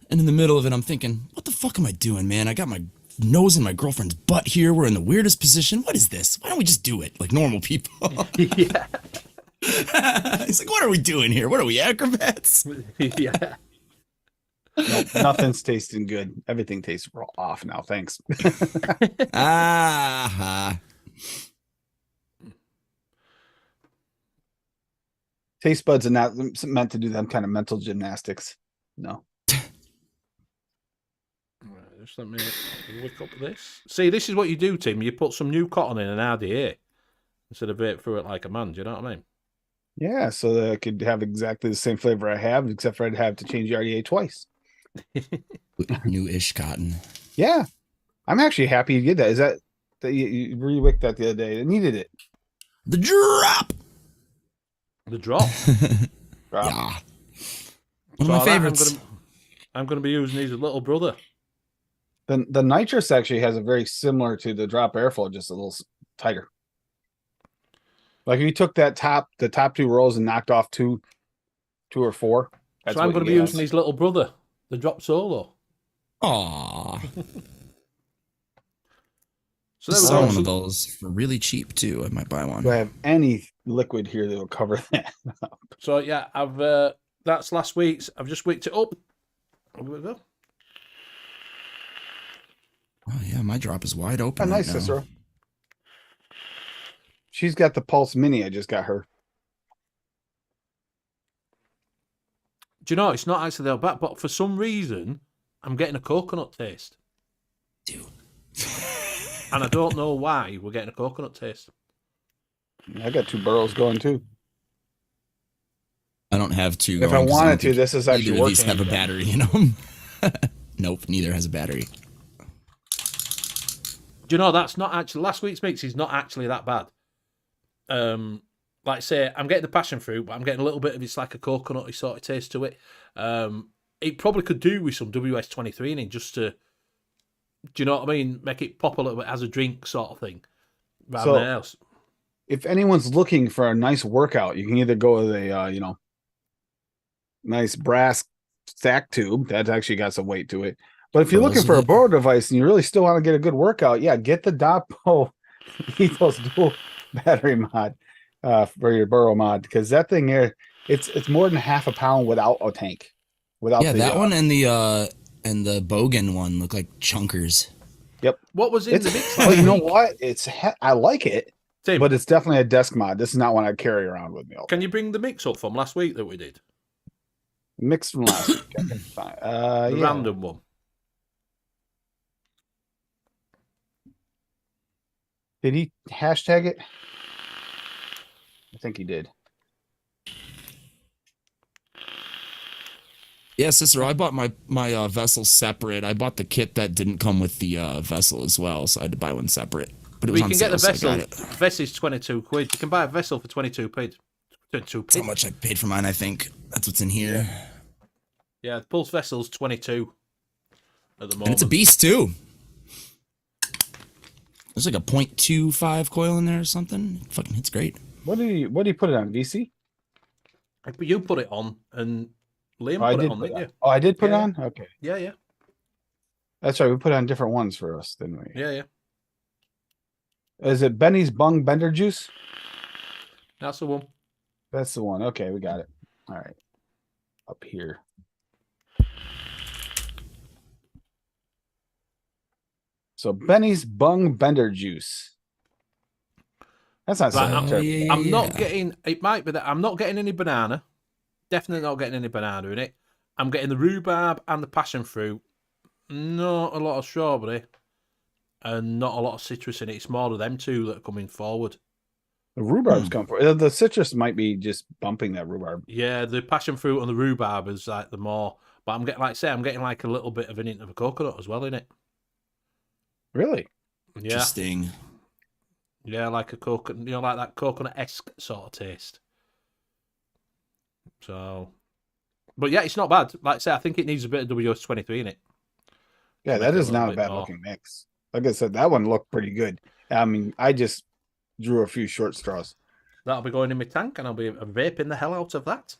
and in the middle of it I'm thinking, what the fuck am I doing, man? I got my nose in my girlfriend's butt here. We're in the weirdest position. What is this? Why don't we just do it like normal people? Yeah. He's like, what are we doing here? What are we, acrobats? Yeah. Nope, nothing's tasting good. Everything tastes off now. Thanks. Taste buds are not meant to do them kind of mental gymnastics. No. Just let me look up this. See, this is what you do, Tim. You put some new cotton in an RDA instead of vape through it like a man. Do you know what I mean? Yeah, so that I could have exactly the same flavor I have, except for I'd have to change the RDA twice. New-ish cotton. Yeah, I'm actually happy you did that. Is that you re-wicked that the other day? I needed it. The drop. The drop. Yeah. One of my favorites. I'm going to be using these as little brother. The nitrous actually has a very similar to the drop airflow, just a little tighter. Like if you took the top 2 rows and knocked off two or four, So I'm going to be using his little brother, the Drop Solo. Aww. So there we Saw go. one of those for really cheap too. I might buy one. Do I have any liquid here that will cover that? So yeah, I've that's last week's. I've just wicked it up. There we go. Oh yeah, my drop is wide open. Oh, nice, right now. Cicero. She's got the Pulse Mini. I just got her. Do you know, it's not actually that bad, but for some reason, I'm getting a coconut taste. Dude. And I don't know why we're getting a coconut taste. I got 2 burrows going too. I don't have two. If I going 'cause wanted don't to, think this is actually either of these working have a again. battery in them. Nope, neither has a battery. Do you know, that's not actually, last week's mix is not actually that bad. Like I say, I'm getting the passion fruit, but I'm getting a little bit of, it's like a coconutty sort of taste to it. It probably could do with some WS-23 in it, just to, do you know what I mean? Make it pop a little bit as a drink sort of thing, rather than else. If anyone's looking for a nice workout, you can either go with a nice brass stack tube that's actually got some weight to it. But if you're looking for a burrow device and you really still want to get a good workout, yeah, get the Dopo Ethos dual battery mod for your burrow mod, because that thing here, it's more than half a pound without a tank. Without that one and the Bogan one look like chunkers. Yep. What was in the mix? Well, you know what? I like it, Tim, but it's definitely a desk mod. This is not one I'd carry around with me. Can you bring the mix up from last week that we did? Mix from last week. I can find The random one. Did he hashtag it? I think he did. Yeah, Cicero, I bought my vessel separate. I bought the kit that didn't come with the vessel as well, so I had to buy one separate. But it was on can sale, get the vessel. so I got it. Vessel's 22 quid. You can buy a vessel for 22 quid. 22 That's how much I paid for mine, I think. That's what's in here. Yeah, the Pulse Vessel's 22 at the moment. And it's a beast, too. There's like a 0.25 coil in there or something. It fucking hits great. What did you put it on? VC? But you put it on, and Liam put it on, didn't you? Oh, I did put it Yeah. on? Okay. Yeah. That's right. We put on different ones for us, didn't we? Yeah. Is it Benny's Bung Bender Juice? That's the one. That's the one. Okay, we got it. All right. Up here. So Benny's Bung Bender Juice. That's not Right, so terrible. I'm not getting, it might be that I'm not getting any banana. Definitely not getting any banana in it. I'm getting the rhubarb and the passion fruit. Not a lot of strawberry. And not a lot of citrus in it. It's more of them two that are coming forward. The rhubarb's come for the citrus might be just bumping that rhubarb. Yeah, the passion fruit and the rhubarb is like the more. But I'm getting, like I say, I'm getting like a little bit of an hint of a coconut as well in it. Really? Yeah. Interesting. Yeah, like a coconut, like that coconut-esque sort of taste. So, but yeah, it's not bad. Like I say, I think it needs a bit of WS-23 in it. Yeah, that is not a bad looking mix. Like I said, that one looked pretty good. I mean, I just drew a few short straws. That'll be going in my tank, and I'll be vaping the hell out of that.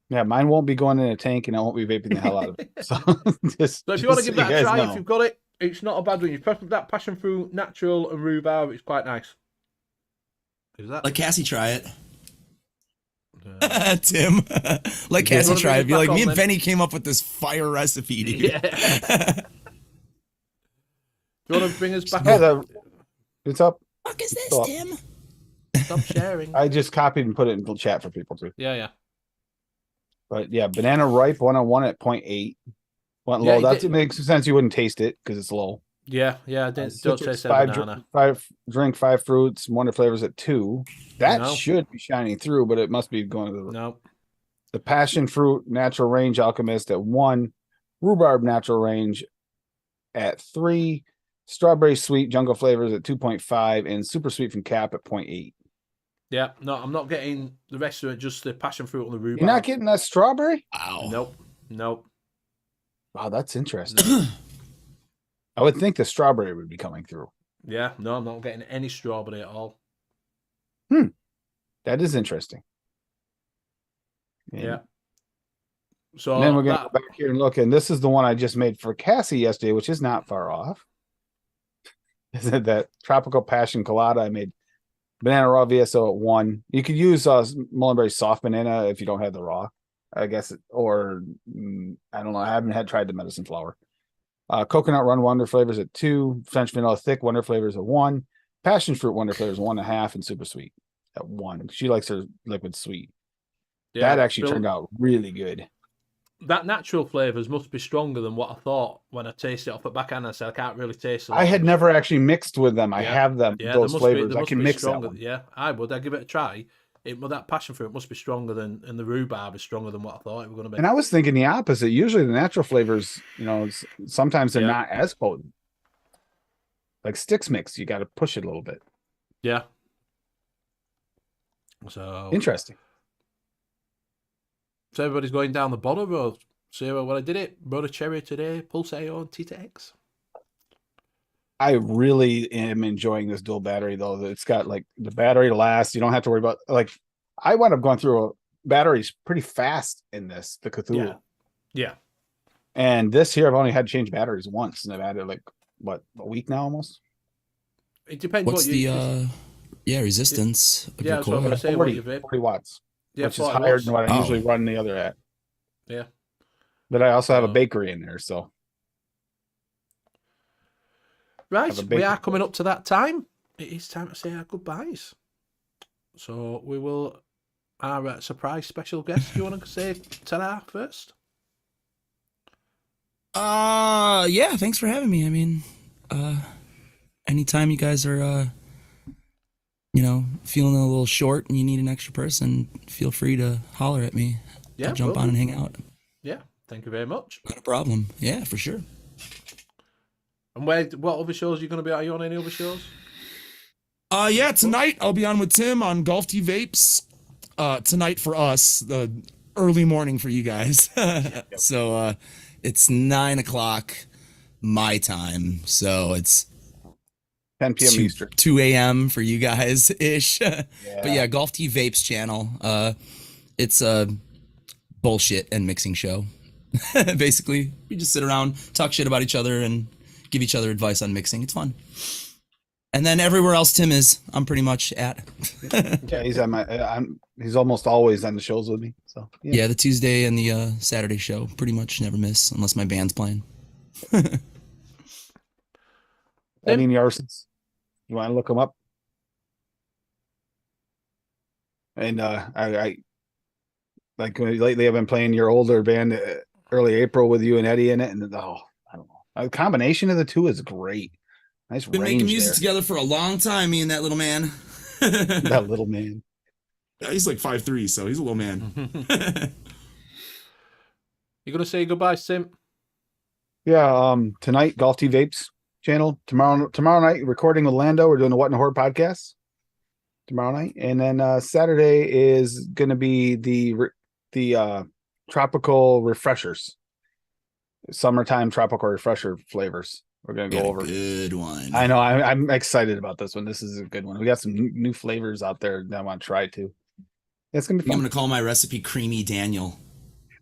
Yeah, mine won't be going in a tank, and I won't be vaping the hell out of it. So, So if you want to give that a try, if you've got it, it's not a bad one. You press that passion fruit, natural, and rhubarb. It's quite nice. Is that Let Cassie try it. Tim, let Cassie wanna try bring it. it Be like, back me on, and then? Benny came up with this fire recipe, dude. Yeah. Do you want to bring us back Yeah, up? it's up. What is this, Stop. Tim? Stop sharing. I just copied and put it in the chat for people too. Yeah. But yeah, banana ripe 101 at 0.8. Went Yeah, low. it That did- makes sense. You wouldn't taste it because it's low. Yeah. I didn't. Citrus, Don't taste a five, banana. drink 5 fruits, wonder flavors at 2. That No. should be shining through, but it must be going to No. the passion fruit natural range alchemist at 1, rhubarb natural range at 3, strawberry sweet jungle flavors at 2.5, and super sweet from Cap at 0.8. Yeah. No, I'm not getting the rest of it. Just the passion fruit and the rhubarb. You're not getting that strawberry? Wow. Nope. Wow, that's interesting. I would think the strawberry would be coming through. Yeah. No, I'm not getting any strawberry at all. That is interesting. Yeah. So And then we're gonna that, go back here and look, and this is the one I just made for Cassie yesterday, which is not far off. Is it that tropical passion colada I made? Banana raw VSO at 1. You could use Mullenberry soft banana if you don't have the raw, I guess, or I don't know. I haven't tried the medicine flower. Coconut run wonder flavors at 2. French vanilla thick wonder flavors at 1. Passion fruit wonder flavors 1.5, and super sweet at 1. She likes her liquid sweet. yeah, That actually turned out really good. that natural flavors must be stronger than what I thought when I tasted it off at backhand. I said I can't really taste it. I had never actually mixed with them. I Yeah. have them, Yeah, those there must flavors. Be, there I must can be mix that stronger. one. Yeah, I would. I'd give it a try. That passion fruit must be stronger than, and the rhubarb is stronger than what I thought it was going to be. And I was thinking the opposite. Usually the natural flavors, sometimes they're Yeah. not as potent. Like Sticks Mix, you got to push it a little bit. Yeah. So Interesting. So everybody's going down the bottom road. So when I did it, rode a cherry today, Pulse AO and Tita X. I really am enjoying this dual battery though. It's got like the battery lasts. You don't have to worry about I wound up going through batteries pretty fast in this, the Cthulhu. Yeah. And this here, I've only had to change batteries once, and I've had it a week now almost. It depends What's what you resistance of your that's what I'm coil? gonna say. 40, What you vape. 40 watts, Yeah, which is 40 higher watts. than what I Oh. usually run the other at. Yeah. But I also have a Oh. bakery in there, so Right, Have a we bacon are coming up to that time. It is time to say our goodbyes. So we will. Our surprise special guest. Do you want to say ta-da first? Yeah, thanks for having me. I mean, anytime you guys are, feeling a little short and you need an extra person, feel free to holler at me. Yeah, I'll jump will on do. and hang out. Yeah, thank you very much. Not a problem. Yeah, for sure. And what other shows are you going to be? Are you on any other shows? Yeah, tonight I'll be on with Tim on Golf Tea Vapes. Tonight for us, the early morning for you guys. So it's 9:00 my time. So it's 10 p.m. Eastern. 2 a.m. for you guys ish. But yeah, Golf Tea Vapes channel. It's a bullshit and mixing show. Basically, we just sit around, talk shit about each other, and give each other advice on mixing. It's fun. And then everywhere else Tim is, I'm pretty much at. Yeah, he's at he's almost always on the shows with me. So Yeah, the Tuesday and the Saturday show, pretty much never miss unless my band's playing. Eddie Yarsons. You want to look him up? And I lately I've been playing your older band, early April, with you and Eddie in it, and I don't know, a combination of the two is great. Nice Been range making music there. together for a long time, me and that little man. That little man. Yeah, he's like 5'3", so he's a little man. You going to say goodbye, Sim? Yeah. Tonight, Golf Tea Vapes channel. Tomorrow night, recording with Lando. We're doing the What in the Horde podcast tomorrow night, and then Saturday is going to be the tropical refreshers, summertime tropical refresher flavors. We're going to go over. Good one. I know. I'm excited about this one. This is a good one. We got some new flavors out there that I want to try too. It's going to be I'm fun. going to call my recipe Creamy Daniel.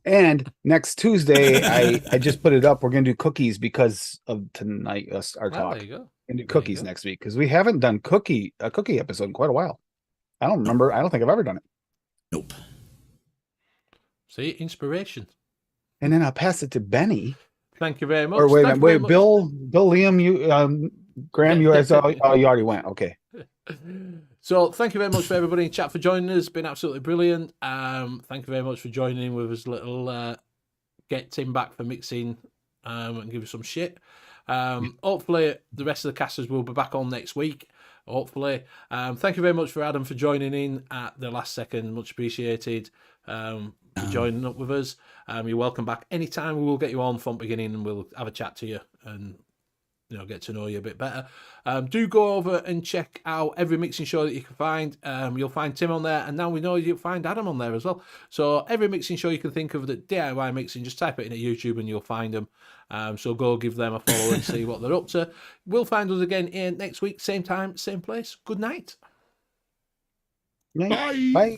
And next Tuesday, I just put it up. We're going to do cookies because of tonight, our talk. There you go. And do cookies next week because we haven't done a cookie episode in quite a while. I don't remember. I don't think I've ever done it. Nope. See, inspiration. And then I'll pass it to Benny. Thank you very much. Or wait a Thank minute, you very Bill, Liam, you, Graham, you guys. Oh, you already went. Okay. So thank you very much for everybody in chat for joining us. It's been absolutely brilliant. Thank you very much for joining in with us. Little get Tim back for mixing and give us some shit. Hopefully the rest of the casters will be back on next week. Hopefully. Thank you very much for Adam for joining in at the last second. Much appreciated for joining up with us. You're welcome back anytime. We will get you on from the beginning and we'll have a chat to you and get to know you a bit better. Do go over and check out every mixing show that you can find. You'll find Tim on there, and now we know you'll find Adam on there as well. So every mixing show you can think of that DIY mixing, just type it in at YouTube and you'll find them. So go give them a follow and see what they're up to. We'll find us again here next week, same time, same place. Good night. Night. Bye. Bye.